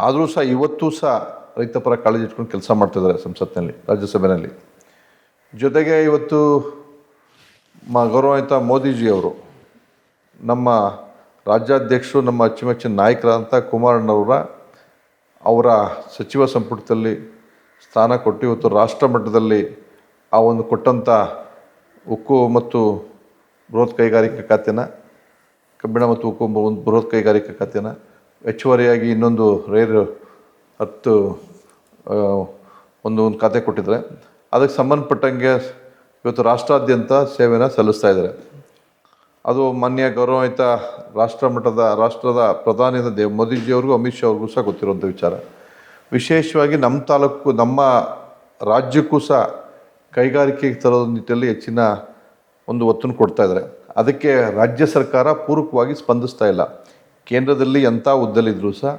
ಆದರೂ ಸಹ ಇವತ್ತೂ ಸಹ ರೈತ ಪರ ಕಾಳಜಿ ಇಟ್ಕೊಂಡು ಕೆಲಸ ಮಾಡ್ತಿದ್ದಾರೆ ಸಂಸತ್ತಿನಲ್ಲಿ, ರಾಜ್ಯಸಭೆಯಲ್ಲಿ. ಜೊತೆಗೆ ಇವತ್ತು ಗೌರವಾನ್ವಿತ ಮೋದಿಜಿಯವರು, ನಮ್ಮ ರಾಜ್ಯಾಧ್ಯಕ್ಷರು, ನಮ್ಮ ಅಚ್ಚುಮೆಚ್ಚಿನ ನಾಯಕರಾದಂಥ ಕುಮಾರಣ್ಣವರ ಅವರ ಸಚಿವ ಸಂಪುಟದಲ್ಲಿ ಸ್ಥಾನ ಕೊಟ್ಟು ಇವತ್ತು ರಾಷ್ಟ್ರ ಮಟ್ಟದಲ್ಲಿ ಆ ಒಂದು ಕೊಟ್ಟಂಥ ಉಕ್ಕು ಮತ್ತು ಬೃಹತ್ ಕೈಗಾರಿಕಾ ಖಾತೆನ, ಕಬ್ಬಿಣ ಮತ್ತು ಉಕ್ಕು ಬೃಹತ್ ಕೈಗಾರಿಕಾ ಖಾತೆನ, ಹೆಚ್ಚುವರಿಯಾಗಿ ಇನ್ನೊಂದು ರೇರ್ ಹತ್ತು ಒಂದು ಖಾತೆ ಕೊಟ್ಟಿದ್ದಾರೆ. ಅದಕ್ಕೆ ಸಂಬಂಧಪಟ್ಟಂಗೆ ಇವತ್ತು ರಾಷ್ಟ್ರಾದ್ಯಂತ ಸೇವೆಯನ್ನು ಸಲ್ಲಿಸ್ತಾ ಇದ್ದಾರೆ. ಅದು ಮಾನ್ಯ ಗೌರವಾನ್ವಿತ ರಾಷ್ಟ್ರದ ಪ್ರಧಾನಿ ಮೋದಿಜಿಯವ್ರಿಗೂ ಅಮಿತ್ ಶಾ ಅವ್ರಿಗೂ ಸಹ ಗೊತ್ತಿರುವಂಥ ವಿಚಾರ. ವಿಶೇಷವಾಗಿ ನಮ್ಮ ತಾಲೂಕು, ನಮ್ಮ ರಾಜ್ಯಕ್ಕೂ ಸಹ ಕೈಗಾರಿಕೆಗೆ ತರೋ ನಿಟ್ಟಿನಲ್ಲಿ ಹೆಚ್ಚಿನ ಒಂದು ಒತ್ತನ್ನು ಕೊಡ್ತಾ ಇದ್ದಾರೆ. ಅದಕ್ಕೆ ರಾಜ್ಯ ಸರ್ಕಾರ ಪೂರಕವಾಗಿ ಸ್ಪಂದಿಸ್ತಾ ಇಲ್ಲ. ಕೇಂದ್ರದಲ್ಲಿ ಎಂಥ ಹುದ್ದೆಲಿದ್ರೂ ಸಹ,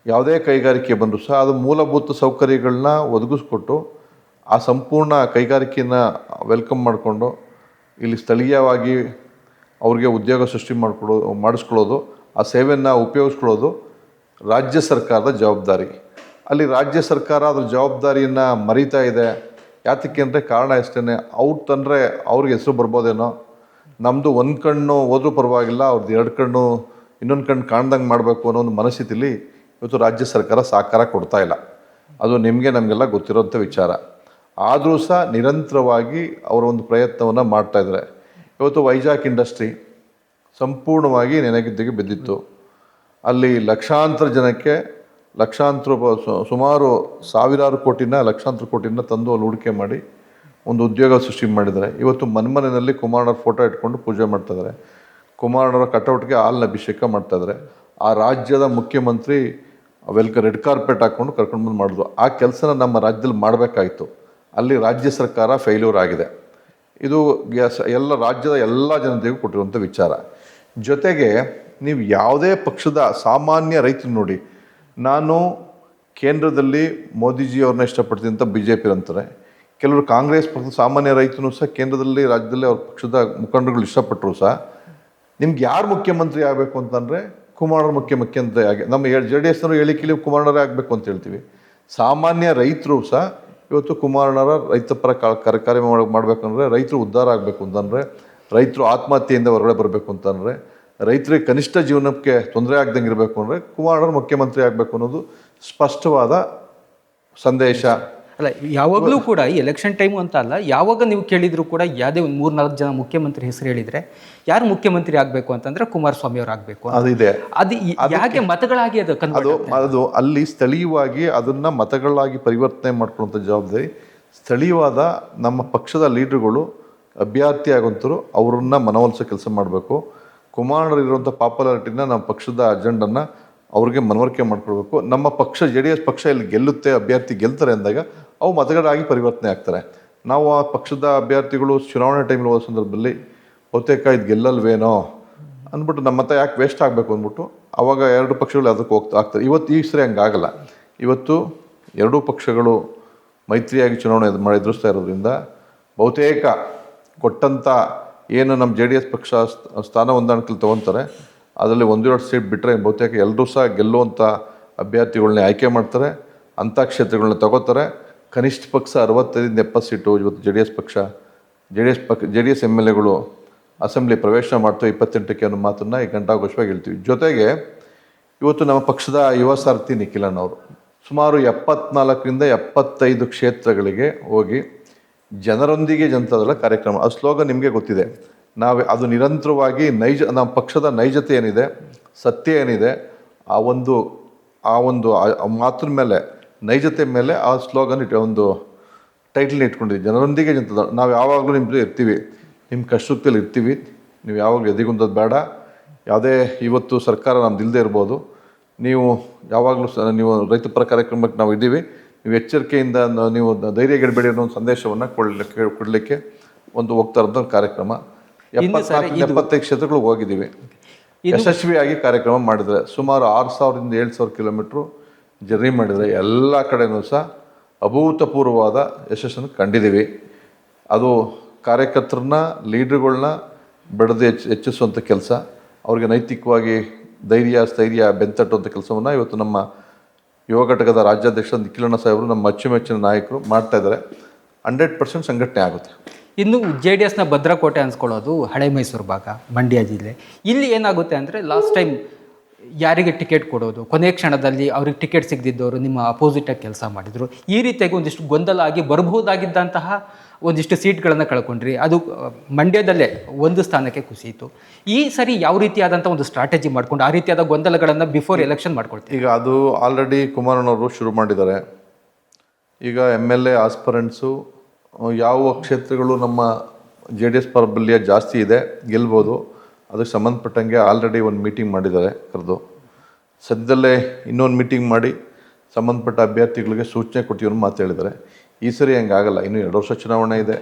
ಯಾವುದೇ ಕೈಗಾರಿಕೆ ಬಂದರೂ ಸಹ ಅದು ಮೂಲಭೂತ ಸೌಕರ್ಯಗಳನ್ನ ಒದಗಿಸ್ಕೊಟ್ಟು ಆ ಸಂಪೂರ್ಣ ಕೈಗಾರಿಕೆಯನ್ನು ವೆಲ್ಕಮ್ ಮಾಡಿಕೊಂಡು ಇಲ್ಲಿ ಸ್ಥಳೀಯವಾಗಿ ಅವ್ರಿಗೆ ಉದ್ಯೋಗ ಸೃಷ್ಟಿ ಮಾಡಿಸ್ಕೊಳ್ಳೋದು, ಆ ಸೇವೆಯನ್ನು ಉಪಯೋಗಿಸ್ಕೊಳ್ಳೋದು ರಾಜ್ಯ ಸರ್ಕಾರದ ಜವಾಬ್ದಾರಿ. ಅಲ್ಲಿ ರಾಜ್ಯ ಸರ್ಕಾರ ಅದ್ರ ಜವಾಬ್ದಾರಿಯನ್ನು ಮರೀತಾ ಇದೆ. ಯಾತಕ್ಕೆ ಅಂದರೆ ಕಾರಣ ಅಷ್ಟೇ, ಅವ್ರು ತಂದರೆ ಅವ್ರಿಗೆ ಹೆಸರು ಬರ್ಬೋದೇನೋ, ನಮ್ಮದು ಒಂದು ಕಣ್ಣು ಹೋದ್ರೂ ಪರವಾಗಿಲ್ಲ, ಅವ್ರದ್ದು ಎರಡು ಕಣ್ಣು ಇನ್ನೊಂದು ಕಣ್ಣು ಕಾಣ್ದಂಗೆ ಮಾಡಬೇಕು ಅನ್ನೋ ಒಂದು ಮನಸ್ಥಿತಿಲಿ ಇವತ್ತು ರಾಜ್ಯ ಸರ್ಕಾರ ಸಹಕಾರ ಕೊಡ್ತಾ ಇಲ್ಲ. ಅದು ನಮಗೆಲ್ಲ ಗೊತ್ತಿರೋಂಥ ವಿಚಾರ. ಆದರೂ ಸಹ ನಿರಂತರವಾಗಿ ಅವರ ಒಂದು ಪ್ರಯತ್ನವನ್ನು ಮಾಡ್ತಾಯಿದ್ದಾರೆ. ಇವತ್ತು ವೈಜಾಗ್ ಇಂಡಸ್ಟ್ರಿ ಸಂಪೂರ್ಣವಾಗಿ ನೆನೆಗುದ್ದಿಗೆ ಬಿದ್ದಿತ್ತು. ಅಲ್ಲಿ ಲಕ್ಷಾಂತರ ಜನಕ್ಕೆ ಸುಮಾರು ಸಾವಿರಾರು ಕೋಟಿನ ಲಕ್ಷಾಂತರ ಕೋಟಿನ ತಂದು ಅಲ್ಲಿ ಹೂಡಿಕೆ ಮಾಡಿ ಒಂದು ಉದ್ಯೋಗ ಸೃಷ್ಟಿ ಮಾಡಿದ್ದಾರೆ. ಇವತ್ತು ಮನೆಯಲ್ಲಿ ಕುಮಾರಣ್ಣವ್ರ ಫೋಟೋ ಇಟ್ಕೊಂಡು ಪೂಜೆ ಮಾಡ್ತಾಯಿದ್ದಾರೆ. ಕುಮಾರಣ್ಣವರ ಕಟೌಟ್ಗೆ ಹಾಲಿನ ಅಭಿಷೇಕ ಮಾಡ್ತಾಯಿದ್ದಾರೆ. ಆ ರಾಜ್ಯದ ಮುಖ್ಯಮಂತ್ರಿ ರೆಡ್ ಕಾರ್ಪೆಟ್ ಹಾಕ್ಕೊಂಡು ಕರ್ಕೊಂಡು ಬಂದು ಮಾಡಿದ್ರು. ಆ ಕೆಲಸನ ನಮ್ಮ ರಾಜ್ಯದಲ್ಲಿ ಮಾಡಬೇಕಾಯಿತು. ಅಲ್ಲಿ ರಾಜ್ಯ ಸರ್ಕಾರ ಫೇಲ್ಯೂರ್ ಆಗಿದೆ. ಇದು ರಾಜ್ಯದ ಎಲ್ಲ ಜನತೆಗೂ ಕೊಟ್ಟಿರುವಂಥ ವಿಚಾರ. ಜೊತೆಗೆ ನೀವು ಯಾವುದೇ ಪಕ್ಷದ ಸಾಮಾನ್ಯ ರೈತರು ನೋಡಿ, ನಾನು ಕೇಂದ್ರದಲ್ಲಿ ಮೋದಿಜಿಯವ್ರನ್ನ ಇಷ್ಟಪಡ್ತೀನಿ ಅಂತ BJP ಅಂತಾರೆ. ಕೆಲವರು ಕಾಂಗ್ರೆಸ್ ಪಕ್ಷದ ಸಾಮಾನ್ಯ ರೈತರು ಸಹ ಕೇಂದ್ರದಲ್ಲಿ ರಾಜ್ಯದಲ್ಲಿ ಅವ್ರ ಪಕ್ಷದ ಮುಖಂಡರುಗಳು ಇಷ್ಟಪಟ್ಟರು ಸಹ, ನಿಮ್ಗೆ ಯಾರು ಮುಖ್ಯಮಂತ್ರಿ ಆಗಬೇಕು ಅಂತಂದರೆ ಕುಮಾರಣ್ಣ ಮುಖ್ಯಮಂತ್ರಿ ಆಗಿ, ನಮ್ಮ JDSನವರು ಹೇಳಿಕೆಲಿ ಕುಮಾರಣ್ಣರೇ ಆಗಬೇಕು ಅಂತ ಹೇಳ್ತೀವಿ. ಸಾಮಾನ್ಯ ರೈತರು ಸಹ ಇವತ್ತು ಕುಮಾರಣ್ಣರ ರೈತ ಪರ ಕಾರ್ಯ ಮಾಡಬೇಕಂದ್ರೆ, ರೈತರು ಉದ್ಧಾರ ಆಗಬೇಕು ಅಂತಂದರೆ, ರೈತರು ಆತ್ಮಹತ್ಯೆಯಿಂದ ಹೊರಗಡೆ ಬರಬೇಕು ಅಂತಂದರೆ, ರೈತರಿಗೆ ಕನಿಷ್ಠ ಜೀವನಕ್ಕೆ ತೊಂದರೆ ಆಗ್ದಂಗೆ ಇರಬೇಕು ಅಂದರೆ ಕುಮಾರಣ್ಣರು ಮುಖ್ಯಮಂತ್ರಿ ಆಗಬೇಕು ಅನ್ನೋದು ಸ್ಪಷ್ಟವಾದ ಸಂದೇಶ. ಅಲ್ಲ, ಯಾವಾಗಲೂ ಕೂಡ ಈ ಎಲೆಕ್ಷನ್ ಟೈಮು ಅಂತ ಅಲ್ಲ, ಯಾವಾಗ ನೀವು ಕೇಳಿದ್ರು ಕೂಡ ಯಾವುದೇ ಒಂದು 3-4 ಜನ ಮುಖ್ಯಮಂತ್ರಿ ಹೆಸರು ಹೇಳಿದರೆ ಯಾರು ಮುಖ್ಯಮಂತ್ರಿ ಆಗಬೇಕು ಅಂತಂದರೆ ಕುಮಾರಸ್ವಾಮಿ ಅವರು ಆಗಬೇಕು. ಅದಿದೆ. ಅದು ಯಾಕೆ ಮತಗಳಾಗಿ ಅದು ಅಲ್ಲಿ ಸ್ಥಳೀಯವಾಗಿ ಅದನ್ನು ಮತಗಳಾಗಿ ಪರಿವರ್ತನೆ ಮಾಡ್ಕೊಳ್ಳುವಂಥ ಜವಾಬ್ದಾರಿ ಸ್ಥಳೀಯವಾದ ನಮ್ಮ ಪಕ್ಷದ ಲೀಡರ್ಗಳು, ಅಭ್ಯರ್ಥಿ ಆಗೋಂಥರು ಅವರನ್ನು ಮನವೊಲಿಸೋ ಕೆಲಸ ಮಾಡಬೇಕು. ಕುಮಾರಣ್ಣರಿರುವಂಥ ಪಾಪ್ಯುಲಾರಿಟಿನ ನಮ್ಮ ಪಕ್ಷದ ಅಜೆಂಡನ್ನು ಅವ್ರಿಗೆ ಮನವರಿಕೆ ಮಾಡ್ಕೊಳ್ಬೇಕು. ನಮ್ಮ ಪಕ್ಷ JDS ಪಕ್ಷ ಇಲ್ಲಿ ಗೆಲ್ಲುತ್ತೆ, ಅಭ್ಯರ್ಥಿ ಗೆಲ್ತಾರೆ ಅಂದಾಗ ಅವು ಮತಗಳಾಗಿ ಪರಿವರ್ತನೆ ಆಗ್ತಾರೆ. ನಾವು ಆ ಪಕ್ಷದ ಅಭ್ಯರ್ಥಿಗಳು ಚುನಾವಣೆ ಟೈಮಲ್ಲಿ ಹೋದ ಸಂದರ್ಭದಲ್ಲಿ ಬಹುತೇಕ ಇದು ಗೆಲ್ಲಲ್ವೇನೋ ಅಂದ್ಬಿಟ್ಟು ನಮ್ಮ ಮತ ಯಾಕೆ ವೇಸ್ಟ್ ಆಗಬೇಕು ಅಂದ್ಬಿಟ್ಟು ಅವಾಗ ಎರಡು ಪಕ್ಷಗಳು ಅದಕ್ಕೆ ಆಗ್ತಾರೆ. ಇವತ್ತು ಈ ಸರಿ ಹಂಗಾಗಲ್ಲ. ಇವತ್ತು ಎರಡೂ ಪಕ್ಷಗಳು ಮೈತ್ರಿಯಾಗಿ ಚುನಾವಣೆ ಎದುರಿಸ್ತಾ ಇರೋದ್ರಿಂದ ಬಹುತೇಕ ಕೊಟ್ಟಂಥ ಏನು ನಮ್ಮ JDS ಪಕ್ಷ ಸ್ಥಾನ ಹೊಂದಾಣಿಕೆಯಲ್ಲಿ ತೊಗೊತಾರೆ ಅದರಲ್ಲಿ 1-2 ಸೀಟ್ ಬಿಟ್ಟರೆ ಬಹುತೇಕ ಎಲ್ಲರೂ ಸಹ ಗೆಲ್ಲುವಂಥ ಅಭ್ಯರ್ಥಿಗಳನ್ನೇ ಆಯ್ಕೆ ಮಾಡ್ತಾರೆ, ಅಂಥ ಕ್ಷೇತ್ರಗಳನ್ನ ತಗೋತಾರೆ. ಕನಿಷ್ಠ ಪಕ್ಷ 65-70 ಸೀಟು ಇವತ್ತು JDS MLAಗಳು ಅಸೆಂಬ್ಲಿ ಪ್ರವೇಶ ಮಾಡ್ತೇವೆ 28ಕ್ಕೆ ಅನ್ನೋ ಮಾತನ್ನು ಈ ಘಂಟಾಘೋಷವಾಗಿ ಹೇಳ್ತೀವಿ. ಜೊತೆಗೆ ಇವತ್ತು ನಮ್ಮ ಪಕ್ಷದ ಯುವ ಸಾರಥಿ ನಿಖಿಲನ್ ಅವರು ಸುಮಾರು 74-75 ಕ್ಷೇತ್ರಗಳಿಗೆ ಹೋಗಿ ಜನರೊಂದಿಗೆ ಜನತಾದಳ ಕಾರ್ಯಕ್ರಮ, ಆ ಸ್ಲೋಗನ್ ನಿಮಗೆ ಗೊತ್ತಿದೆ. ಅದು ನಿರಂತರವಾಗಿ ನಮ್ಮ ಪಕ್ಷದ ನೈಜತೆ ಏನಿದೆ, ಸತ್ಯ ಏನಿದೆ, ಆ ಒಂದು ಮಾತಿನ ಮೇಲೆ, ನೈಜತೆ ಮೇಲೆ ಆ ಸ್ಲೋಗನ್ ಒಂದು ಟೈಟಲ್ ಇಟ್ಕೊಂಡಿದ್ದೀವಿ, ಜನರೊಂದಿಗೆ ಜನತಾದಳ. ನಾವು ಯಾವಾಗಲೂ ನಿಮ್ಮ ಇರ್ತೀವಿ, ನಿಮ್ಮ ಕಷ್ಟದಲ್ಲಿ ಇರ್ತೀವಿ, ನೀವು ಯಾವಾಗಲೂ ಎದೆಗುಂದೋದು ಬೇಡ. ಯಾವುದೇ ಇವತ್ತು ಸರ್ಕಾರ ನಮ್ದು ಇಲ್ಲದೆ ಇರ್ಬೋದು, ನೀವು ಯಾವಾಗಲೂ ನೀವು ರೈತಪರ ಕಾರ್ಯಕ್ರಮಕ್ಕೆ ನಾವು ಇದ್ದೀವಿ, ನೀವು ಎಚ್ಚರಿಕೆಯಿಂದ ನೀವು ಧೈರ್ಯಗೆಡಬೇಡಿ ಅನ್ನೋ ಒಂದು ಸಂದೇಶವನ್ನು ಕೊಡಲಿಕ್ಕೆ ಹೋಗ್ತಾ ಇರೋದು ಕಾರ್ಯಕ್ರಮ. 74-75 ಕ್ಷೇತ್ರಗಳಿಗೆ ಹೋಗಿದ್ದೀವಿ, ಯಶಸ್ವಿಯಾಗಿ ಕಾರ್ಯಕ್ರಮ ಮಾಡಿದರೆ ಸುಮಾರು 6,000-7,000 ಕಿಲೋಮೀಟ್ರು ಜರ್ನಿ ಮಾಡಿದರೆ ಎಲ್ಲ ಕಡೆಯೂ ಸಹ ಅಭೂತಪೂರ್ವವಾದ ಯಶಸ್ಸನ್ನು ಕಂಡಿದ್ದೀವಿ. ಅದು ಕಾರ್ಯಕರ್ತರನ್ನ, ಲೀಡ್ರುಗಳನ್ನ ಬೆಳೆದು ಹೆಚ್ಚಿಸುವಂಥ ಕೆಲಸ, ಅವ್ರಿಗೆ ನೈತಿಕವಾಗಿ ಸ್ಥೈರ್ಯ ಬೆಂತಟ್ಟುವಂಥ ಕೆಲಸವನ್ನು ಇವತ್ತು ನಮ್ಮ ಯುವ ಘಟಕದ ರಾಜ್ಯಾಧ್ಯಕ್ಷ ನಿಖಿಲಣ್ಣ ಸಾಹೇಬರು, ನಮ್ಮ ಅಚ್ಚುಮೆಚ್ಚಿನ ನಾಯಕರು ಮಾಡ್ತಾ ಇದ್ದಾರೆ. 100% ಸಂಘಟನೆ ಆಗುತ್ತೆ. ಇನ್ನು JDSನ ಭದ್ರಕೋಟೆ ಅನ್ಸ್ಕೊಳ್ಳೋದು ಹಳೆ ಮೈಸೂರು ಭಾಗ, ಮಂಡ್ಯ ಜಿಲ್ಲೆ. ಇಲ್ಲಿ ಏನಾಗುತ್ತೆ ಅಂದರೆ ಲಾಸ್ಟ್ ಟೈಮ್ ಯಾರಿಗೆ ಟಿಕೆಟ್ ಕೊಡೋದು, ಕೊನೆ ಕ್ಷಣದಲ್ಲಿ ಅವ್ರಿಗೆ ಟಿಕೆಟ್ ಸಿಗದಿದ್ದವರು ನಿಮ್ಮ ಅಪೋಸಿಟಾಗಿ ಕೆಲಸ ಮಾಡಿದರು. ಈ ರೀತಿಯಾಗಿ ಒಂದಿಷ್ಟು ಗೊಂದಲ ಆಗಿ ಬರಬಹುದಾಗಿದ್ದಂತಹ ಒಂದಿಷ್ಟು ಸೀಟ್ಗಳನ್ನು ಕಳ್ಕೊಂಡ್ರಿ. ಅದು ಮಂಡ್ಯದಲ್ಲೇ 1 ಸ್ಥಾನಕ್ಕೆ ಕುಸಿಯಿತು. ಈ ಸರಿ ಯಾವ ರೀತಿಯಾದಂಥ ಒಂದು ಸ್ಟ್ರಾಟಜಿ ಮಾಡ್ಕೊಂಡು ಆ ರೀತಿಯಾದ ಗೊಂದಲಗಳನ್ನು ಬಿಫೋರ್ ಎಲೆಕ್ಷನ್ ಮಾಡ್ಕೊಳ್ತೀವಿ? ಈಗ ಅದು ಆಲ್ರೆಡಿ ಕುಮಾರಣ್ಣವರು ಶುರು ಮಾಡಿದ್ದಾರೆ. ಈಗ MLA ಆಸ್ಪರೆಂಟ್ಸು ಯಾವ ಕ್ಷೇತ್ರಗಳು ನಮ್ಮ JDS ಪರಬಲ್ಯ ಜಾಸ್ತಿ ಇದೆ, ಗೆಲ್ಬೋದು, ಅದಕ್ಕೆ ಸಂಬಂಧಪಟ್ಟಂಗೆ ಆಲ್ರೆಡಿ ಒಂದು ಮೀಟಿಂಗ್ ಮಾಡಿದ್ದಾರೆ ಕರೆದು. ಸದ್ಯದಲ್ಲೇ ಇನ್ನೊಂದು ಮೀಟಿಂಗ್ ಮಾಡಿ ಸಂಬಂಧಪಟ್ಟ ಅಭ್ಯರ್ಥಿಗಳಿಗೆ ಸೂಚನೆ ಕೊಟ್ಟಿರೋ ಮಾತು ಹೇಳಿದ್ದಾರೆ. ಈ ಸರಿ ಹಂಗಾಗಲ್ಲ, ಇನ್ನೂ 2 ವರ್ಷ ಚುನಾವಣೆ ಇದೆ,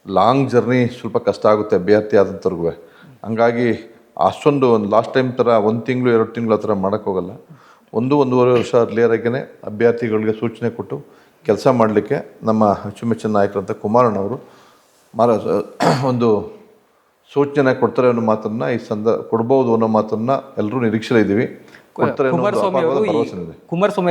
ಲಾಂಗ್ ಜರ್ನಿ, ಸ್ವಲ್ಪ ಕಷ್ಟ ಆಗುತ್ತೆ ಅಭ್ಯರ್ಥಿ ಆದಂಥವ್ರಿಗೂ. ಹಂಗಾಗಿ ಅಷ್ಟೊಂದು ಲಾಸ್ಟ್ ಟೈಮ್ ಥರ 1 ತಿಂಗಳು 2 ತಿಂಗಳು ಆ ಥರ ಮಾಡೋಕ್ಕೋಗಲ್ಲ. 1-1.5 ವರ್ಷ ಅರ್ಲಿಯರಾಗೇ ಅಭ್ಯರ್ಥಿಗಳಿಗೆ ಸೂಚನೆ ಕೊಟ್ಟು ಕೆಲಸ ಮಾಡಲಿಕ್ಕೆ ನಮ್ಮ ಅಚ್ಚುಮೆಚ್ಚಿನ ನಾಯಕರಂತ ಕುಮಾರಣ್ಣವರು ಒಂದು ಸೂಚನೆ ಕೊಡ್ತಾರೆ ಅನ್ನೋ ಮಾತನ್ನು ಕೊಡ್ಬೋದು ಅನ್ನೋ ಮಾತನ್ನು ಎಲ್ಲರೂ ನಿರೀಕ್ಷೆ ಇದ್ದೀವಿ. ಕುಮಾರಸ್ವಾಮಿ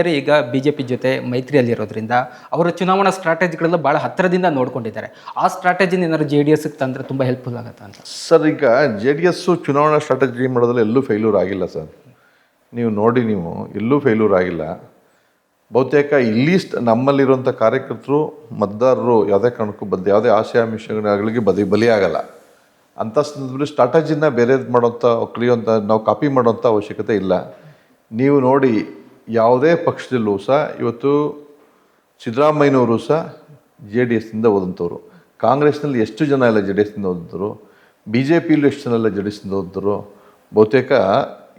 ಅವರು ಈಗ BJP ಜೊತೆ ಮೈತ್ರಿಯಲ್ಲಿರೋದ್ರಿಂದ ಅವರ ಚುನಾವಣಾ ಸ್ಟ್ರಾಟಜಿಗಳೆಲ್ಲ ಭಾಳ ಹತ್ತಿರದಿಂದ ನೋಡ್ಕೊಂಡಿದ್ದಾರೆ. ಆ ಸ್ಟ್ರಾಟಜಿನ ಏನಾದ್ರು JDSಗೆ ತಂದರೆ ತುಂಬ ಹೆಲ್ಪ್ಫುಲ್ ಆಗುತ್ತೆ ಅಂತ ಸರ್. ಈಗ JDS ಚುನಾವಣಾ ಸ್ಟ್ರಾಟಜಿ ಮಾಡೋದ್ರಲ್ಲಿ ಎಲ್ಲೂ ಫೇಲ್ಯೂರ್ ಆಗಿಲ್ಲ ಸರ್. ನೀವು ನೋಡಿ, ನೀವು ಎಲ್ಲೂ ಫೇಲ್ಯೂರ್ ಆಗಿಲ್ಲ. ಬಹುತೇಕ ಇಲ್ಲಿ ನಮ್ಮಲ್ಲಿರುವಂಥ ಕಾರ್ಯಕರ್ತರು, ಮತದಾರರು ಯಾವುದೇ ಕಾರಣಕ್ಕೂ ಯಾವುದೇ ಆಶಯಾಮಿಷಗಳಿಗೆ ಬಲಿಯಾಗಲ್ಲ. ಅಂಥ ಸಂದರ್ಭದಲ್ಲಿ ಸ್ಟ್ರಾಟಜಿನ ಬೇರೆದು ಮಾಡೋಂಥ ಕಲಿಯುವಂಥ, ನಾವು ಕಾಪಿ ಮಾಡೋಂಥ ಅವಶ್ಯಕತೆ ಇಲ್ಲ. ನೀವು ನೋಡಿ, ಯಾವುದೇ ಪಕ್ಷದಲ್ಲೂ ಸಹ ಇವತ್ತು ಸಿದ್ದರಾಮಯ್ಯನವರು ಸಹ JDSನಿಂದ ಹೋದಂಥವ್ರು, ಕಾಂಗ್ರೆಸ್ನಲ್ಲಿ ಎಷ್ಟು ಜನ ಎಲ್ಲ JDSನಿಂದ ಹೋದಂಥವ್ರು, BJPಯಲ್ಲೂ ಎಷ್ಟು ಜನ ಎಲ್ಲ JDSನಿಂದ ಹೋದಂಥವ್ರು. ಬಹುತೇಕ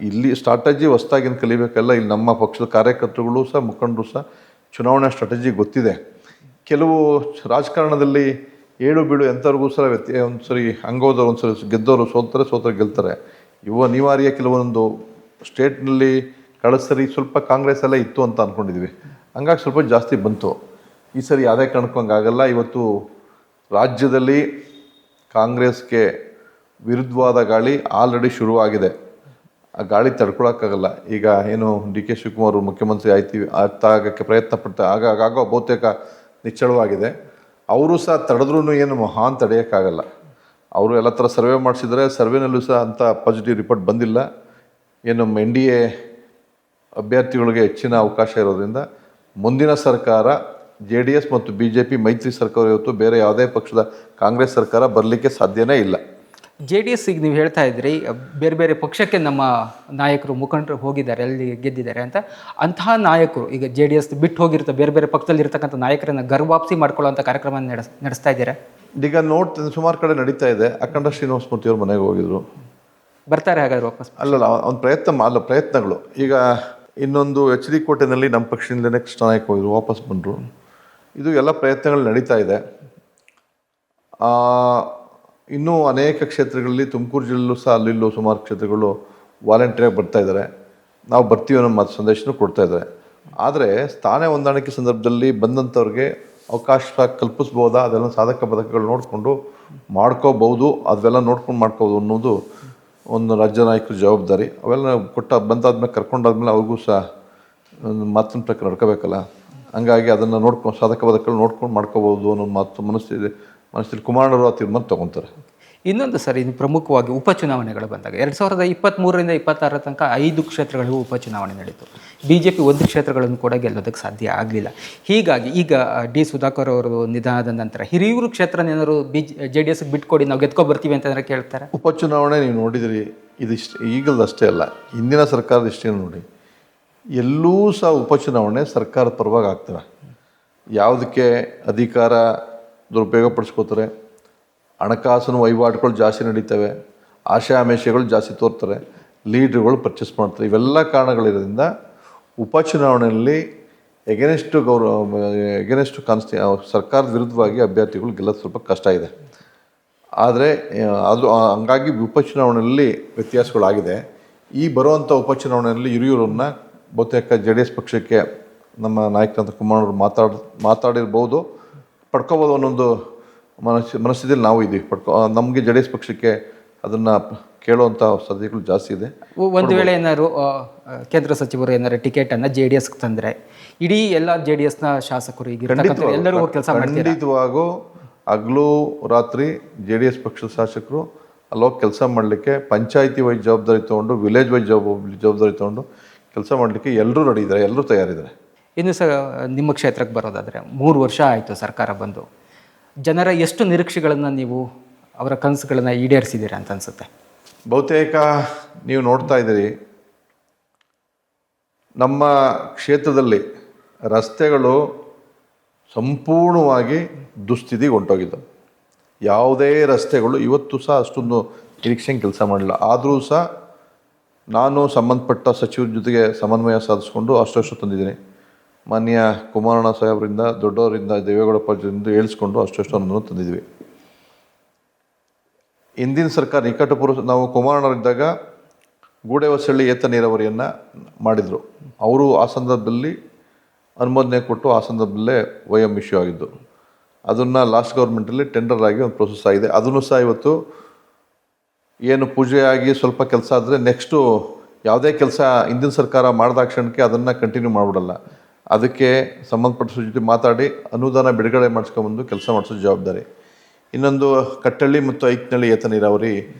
ಇಲ್ಲಿ ಸ್ಟ್ರಾಟಜಿ ಹೊಸದಾಗಿನ ಕಲಿಬೇಕಲ್ಲ. ಇಲ್ಲಿ ನಮ್ಮ ಪಕ್ಷದ ಕಾರ್ಯಕರ್ತರುಗಳು ಸಹ, ಮುಖಂಡರು ಸಹ ಚುನಾವಣಾ ಸ್ಟ್ರಾಟಜಿ ಗೊತ್ತಿದೆ. ಕೆಲವು ರಾಜಕಾರಣದಲ್ಲಿ ಏಳು ಬೀಳು ಎಂಥವ್ರಿಗೂ ಸಹ ಒಂದು ಸರಿ ಹಂಗೋದವ್ರು, ಒಂದು ಸರಿ ಗೆದ್ದವರು ಸೋತರೆ ಗೆಲ್ತಾರೆ. ಅನಿವಾರ್ಯ ಕೆಲವೊಂದು ಸ್ಟೇಟ್ನಲ್ಲಿ ಕಳೆದ ಸರಿ ಸ್ವಲ್ಪ ಕಾಂಗ್ರೆಸ್ ಎಲ್ಲ ಇತ್ತು ಅಂತ ಅಂದ್ಕೊಂಡಿದ್ವಿ, ಹಂಗಾಗಿ ಸ್ವಲ್ಪ ಜಾಸ್ತಿ ಬಂತು. ಈ ಸರಿ ಯಾವುದೇ ಕಾರಣಕ್ಕೂ ಹಂಗಾಗಲ್ಲ. ಇವತ್ತು ರಾಜ್ಯದಲ್ಲಿ ಕಾಂಗ್ರೆಸ್ಗೆ ವಿರುದ್ಧವಾದ ಗಾಳಿ ಆಲ್ರೆಡಿ ಶುರುವಾಗಿದೆ. ಆ ಗಾಳಿ ತಡ್ಕೊಳಕ್ಕಾಗಲ್ಲ. ಈಗ ಏನು DK ಶಿವಕುಮಾರ್ ಮುಖ್ಯಮಂತ್ರಿ ಆಗೋಕ್ಕೆ ಪ್ರಯತ್ನ ಆಗೋ ಬಹುತೇಕ ನಿಚ್ಚಳವಾಗಿದೆ. ಅವರು ಸಹ ತಡೆದ್ರೂ ಏನು ಮಹಾನ್ ತಡೆಯೋಕ್ಕಾಗಲ್ಲ. ಅವರು ಎಲ್ಲ ಥರ ಸರ್ವೆ ಮಾಡಿಸಿದರೆ, ಸರ್ವೆನಲ್ಲೂ ಸಹ ಅಂಥ ಪಾಸಿಟಿವ್ ರಿಪೋರ್ಟ್ ಬಂದಿಲ್ಲ. ಏನು NDA ಅಭ್ಯರ್ಥಿಗಳಿಗೆ ಹೆಚ್ಚಿನ ಅವಕಾಶ ಇರೋದ್ರಿಂದ ಮುಂದಿನ ಸರ್ಕಾರ JDS ಮತ್ತು BJP ಮೈತ್ರಿ ಸರ್ಕಾರ ಇವತ್ತು ಬೇರೆ ಯಾವುದೇ ಪಕ್ಷದ ಕಾಂಗ್ರೆಸ್ ಸರ್ಕಾರ ಬರಲಿಕ್ಕೆ ಸಾಧ್ಯನೇ ಇಲ್ಲ. JDS ಈಗ ನೀವು ಹೇಳ್ತಾ ಇದ್ರಿ ಬೇರೆ ಬೇರೆ ಪಕ್ಷಕ್ಕೆ ನಮ್ಮ ನಾಯಕರು, ಮುಖಂಡರು ಹೋಗಿದ್ದಾರೆ, ಅಲ್ಲಿ ಗೆದ್ದಿದ್ದಾರೆ ಅಂತ. ಅಂತಹ ನಾಯಕರು ಈಗ JDS ಬಿಟ್ಟು ಹೋಗಿರ್ತಾರೆ, ಬೇರೆ ಬೇರೆ ಪಕ್ಷದಲ್ಲಿ ಇರ್ತಕ್ಕಂಥ ನಾಯಕರನ್ನು ಗರ್ವಾಪ್ಸಿ ಮಾಡ್ಕೊಳ್ಳೋಂಥ ಕಾರ್ಯಕ್ರಮ ನಡೆಸ್ತಾ ಇದ್ದೀರಾ? ಈಗ ನೋಡ್ತೀನಿ, ಸುಮಾರು ಕಡೆ ನಡೀತಾ ಇದೆ. ಅಖಂಡ ಶ್ರೀನಿವಾಸ ಮೂರ್ತಿ ಅವ್ರ ಮನೆಗೆ ಹೋಗಿದ್ರು, ಬರ್ತಾರೆ ಹಾಗಾದ್ರೆ ವಾಪಸ್? ಅಲ್ಲಲ್ಲ, ಒಂದು ಪ್ರಯತ್ನಗಳು. ಈಗ ಇನ್ನೊಂದು HD ಕೋಟೆನಲ್ಲಿ ನಮ್ಮ ಪಕ್ಷದಿಂದ ನೆಕ್ಸ್ಟ್ ನಾಯಕ ಹೋಗಿದ್ರು, ವಾಪಸ್ ಬಂದರು. ಇದು ಎಲ್ಲ ಪ್ರಯತ್ನಗಳು ನಡೀತಾ ಇದೆ. ಇನ್ನೂ ಅನೇಕ ಕ್ಷೇತ್ರಗಳಲ್ಲಿ ತುಮಕೂರು ಜಿಲ್ಲೆಯಲ್ಲೂ ಸಹ ಅಲ್ಲಿಲ್ಲೂ ಸುಮಾರು ಕ್ಷೇತ್ರಗಳು ವಾಲಂಟಿಯರಾಗಿ ಬರ್ತಾ ಇದ್ದಾರೆ. ನಾವು ಬರ್ತೀವಿ ಅನ್ನೋ ಮಾತು ಸಂದೇಶನೂ ಕೊಡ್ತಾ ಇದ್ದಾರೆ. ಆದರೆ ಸ್ಥಾನ ಹೊಂದಾಣಿಕೆ ಸಂದರ್ಭದಲ್ಲಿ ಬಂದಂಥವ್ರಿಗೆ ಅವಕಾಶ ಕಲ್ಪಿಸ್ಬೋದಾ, ಅದೆಲ್ಲ ಸಾಧಕ ಬಾಧಕಗಳು ನೋಡಿಕೊಂಡು ಮಾಡ್ಕೋಬಹುದು, ಅದೆಲ್ಲ ನೋಡ್ಕೊಂಡು ಮಾಡ್ಕೋಬೋದು ಅನ್ನೋದು ಒಂದು ರಾಜ್ಯ ನಾಯಕರ ಜವಾಬ್ದಾರಿ. ಅವೆಲ್ಲ ಬಂದಾದ್ಮೇಲೆ ಕರ್ಕೊಂಡಾದ್ಮೇಲೆ ಅವ್ರಿಗೂ ಸಹ ಒಂದು ಮಾತಿನ ಪ್ರಕಾರ ನಡ್ಕೋಬೇಕಲ್ಲ. ಹಂಗಾಗಿ ಅದನ್ನು ನೋಡ್ಕೊಂಡು ಸಾಧಕ ಬಾಧಕಗಳು ನೋಡ್ಕೊಂಡು ಮಾಡ್ಕೋಬೋದು ಅನ್ನೋ ಮಾತು ಮನಸ್ಸಲ್ಲಿ ಕುಮಾರಣ್ಣವರು ಆ ತೀರ್ಮಾನ ತೊಗೊತಾರೆ. ಇನ್ನೊಂದು ಸರ್, ಇದು ಪ್ರಮುಖವಾಗಿ ಉಪಚುನಾವಣೆಗಳು ಬಂದಾಗ 2023ರಿಂದ 26 ತನಕ 5 ಕ್ಷೇತ್ರಗಳಿಗೂ ಉಪಚುನಾವಣೆ ನಡೀತು. BJP 1 ಕ್ಷೇತ್ರಗಳನ್ನು ಕೂಡ ಗೆಲ್ಲೋದಕ್ಕೆ ಸಾಧ್ಯ ಆಗಲಿಲ್ಲ. ಹೀಗಾಗಿ ಈಗ ಡಿ ಸುಧಾಕರ್ ಅವರು ನಿಧನದ ನಂತರ ಹಿರಿಯೂರು ಕ್ಷೇತ್ರನೇನಾದ್ರು JDSಗೆ ಬಿಟ್ಕೊಡಿ, ನಾವು ಗೆದ್ಕೊ ಬರ್ತೀವಿ ಅಂತಂದ್ರೆ ಕೇಳ್ತಾರೆ. ಉಪಚುನಾವಣೆ ನೀವು ನೋಡಿದಿರಿ, ಇದಿಷ್ಟು ಈಗಲದಷ್ಟೇ ಅಲ್ಲ, ಹಿಂದಿನ ಸರ್ಕಾರದ ಇಷ್ಟೇ ನೋಡಿ, ಎಲ್ಲೂ ಸಹ ಉಪಚುನಾವಣೆ ಸರ್ಕಾರದ ಪರವಾಗಿ ಆಗ್ತವೆ. ಯಾವುದಕ್ಕೆ ಅಧಿಕಾರ ದುರುಪಯೋಗ ಪಡಿಸ್ಕೋತಾರೆ, ಹಣಕಾಸಿನ ವಹಿವಾಟುಗಳು ಜಾಸ್ತಿ ನಡೀತವೆ, ಆಶೆ ಆಮಿಷಗಳು ಜಾಸ್ತಿ ತೋರ್ತಾರೆ, ಲೀಡ್ರುಗಳು ಪರ್ಚೇಸ್ ಮಾಡ್ತಾರೆ. ಇವೆಲ್ಲ ಕಾರಣಗಳಿರೋದ್ರಿಂದ ಉಪಚುನಾವಣೆಯಲ್ಲಿ ಎಗೆನೆಸ್ಟು ಸರ್ಕಾರದ ವಿರುದ್ಧವಾಗಿ ಅಭ್ಯರ್ಥಿಗಳು ಗೆಲ್ಲೋದು ಸ್ವಲ್ಪ ಕಷ್ಟ ಇದೆ. ಆದರೆ ಹಂಗಾಗಿ ಉಪಚುನಾವಣೆಯಲ್ಲಿ ವ್ಯತ್ಯಾಸಗಳಾಗಿದೆ. ಈ ಬರುವಂಥ ಉಪಚುನಾವಣೆಯಲ್ಲಿ ಹಿರಿಯೂರನ್ನು ಬಹುತೇಕ JDS ಪಕ್ಷಕ್ಕೆ ನಮ್ಮ ನಾಯಕರಂತ ಕುಮಾರಣ್ಣವರು ಮಾತಾಡಿರ್ಬೋದು, ಪಡ್ಕೋಬೋದು ಅನ್ನೊಂದು ಮನಸ್ಥಿತಿಯಲ್ಲಿ ನಾವು ಇದ್ದೀವಿ. ನಮಗೆ JDS ಪಕ್ಷಕ್ಕೆ ಅದನ್ನು ಕೇಳುವಂಥ ಸಾಧ್ಯತೆಗಳು ಜಾಸ್ತಿ ಇದೆ. ಒಂದು ವೇಳೆ ಏನಾದ್ರು ಕೇಂದ್ರ ಸಚಿವರು ಏನಾದ್ರು ಟಿಕೆಟನ್ನು JDSಗೆ ತಂದರೆ ಇಡೀ ಎಲ್ಲ JDSನ ಶಾಸಕರು ಈಗ ಎಲ್ಲರೂ ಕೆಲಸ ಮಾಡ್ತಾರೆ. ಖಂಡಿತವಾಗೂ ಹಗಲು ರಾತ್ರಿ JDS ಪಕ್ಷದ ಶಾಸಕರು ಅಲ್ಲೋಗಿ ಕೆಲಸ ಮಾಡಲಿಕ್ಕೆ ಪಂಚಾಯಿತಿ ವೈಸ್ ಜವಾಬ್ದಾರಿ ತೊಗೊಂಡು, ವಿಲೇಜ್ ವೈಸ್ ಜವಾಬ್ದಾರಿ ತೊಗೊಂಡು ಕೆಲಸ ಮಾಡಲಿಕ್ಕೆ ಎಲ್ಲರೂ ರೆಡಿ ಇದ್ದಾರೆ, ಎಲ್ಲರೂ ತಯಾರಿದ್ದಾರೆ. ಇನ್ನು ನಿಮ್ಮ ಕ್ಷೇತ್ರಕ್ಕೆ ಬರೋದಾದರೆ 3 ವರ್ಷ ಆಯಿತು ಸರ್ಕಾರ ಬಂದು. ಜನರ ಎಷ್ಟು ನಿರೀಕ್ಷೆಗಳನ್ನು ನೀವು ಅವರ ಕನಸುಗಳನ್ನು ಈಡೇರಿಸಿದ್ದೀರಾ ಅಂತ ಅನಿಸುತ್ತೆ? ಬಹುತೇಕ ನೀವು ನೋಡ್ತಾ ಇದ್ದೀರಿ, ನಮ್ಮ ಕ್ಷೇತ್ರದಲ್ಲಿ ರಸ್ತೆಗಳು ಸಂಪೂರ್ಣವಾಗಿ ದುಸ್ಥಿತಿಗೆ ಹೊಂಟೋಗಿದ್ದವು. ಯಾವುದೇ ರಸ್ತೆಗಳು ಇವತ್ತು ಸಹ ಅಷ್ಟೊಂದು ನಿರೀಕ್ಷೆಗೆ ಕೆಲಸ ಮಾಡಿಲ್ಲ. ಆದರೂ ಸಹ ನಾನು ಸಂಬಂಧಪಟ್ಟ ಸಚಿವರ ಜೊತೆಗೆ ಸಮನ್ವಯ ಸಾಧಿಸ್ಕೊಂಡು ಅಷ್ಟು ತಂದಿದ್ದೀನಿ. ಮಾನ್ಯ ಕುಮಾರಣ್ಣ ಸಾಹೇಬರಿಂದ, ದೊಡ್ಡವರಿಂದ, ದೇವೇಗೌಡಪ್ಪ ಹೇಳಿಸ್ಕೊಂಡು ಅಷ್ಟು ಅನುದಾನ ತಂದಿದ್ವಿ. ಹಿಂದಿನ ಸರ್ಕಾರ ನಿಕಟಪೂರ್ವ ನಾವು ಕುಮಾರಣ್ಣವರಿದ್ದಾಗ ಗೂಡೆಹೊಸಳ್ಳಿ ಏತ ನೀರಾವರಿಯನ್ನು ಮಾಡಿದರು. ಅವರು ಆ ಸಂದರ್ಭದಲ್ಲಿ ಅನುಮೋದನೆ ಕೊಟ್ಟು ಆ ಸಂದರ್ಭದಲ್ಲೇ OM ಇಶ್ಯೂ ಆಗಿದ್ದು. ಅದನ್ನು ಲಾಸ್ಟ್ ಗೌರ್ಮೆಂಟಲ್ಲಿ ಟೆಂಡರ್ ಆಗಿ ಒಂದು ಪ್ರೊಸೆಸ್ ಆಗಿದೆ. ಅದನ್ನು ಸಹ ಇವತ್ತು ಏನು ಪೂಜೆ ಆಗಿ ಸ್ವಲ್ಪ ಕೆಲಸ ಆದರೆ ನೆಕ್ಸ್ಟು ಯಾವುದೇ ಕೆಲಸ ಹಿಂದಿನ ಸರ್ಕಾರ ಮಾಡಿದ ಕ್ಷಣಕ್ಕೆ ಅದನ್ನು ಕಂಟಿನ್ಯೂ ಮಾಡಿಬಿಡಲ್ಲ. ಅದಕ್ಕೆ ಸಂಬಂಧಪಟ್ಟ ಜೊತೆ ಮಾತಾಡಿ ಅನುದಾನ ಬಿಡುಗಡೆ ಮಾಡಿಸ್ಕೊಂಬಂದು ಕೆಲಸ ಮಾಡಿಸೋ ಜವಾಬ್ದಾರಿ. ಇನ್ನೊಂದು ಕಟ್ಟಳ್ಳಿ ಮತ್ತು ಐಕ್ನಳ್ಳಿ ಏತ ನೀರಾವರಿ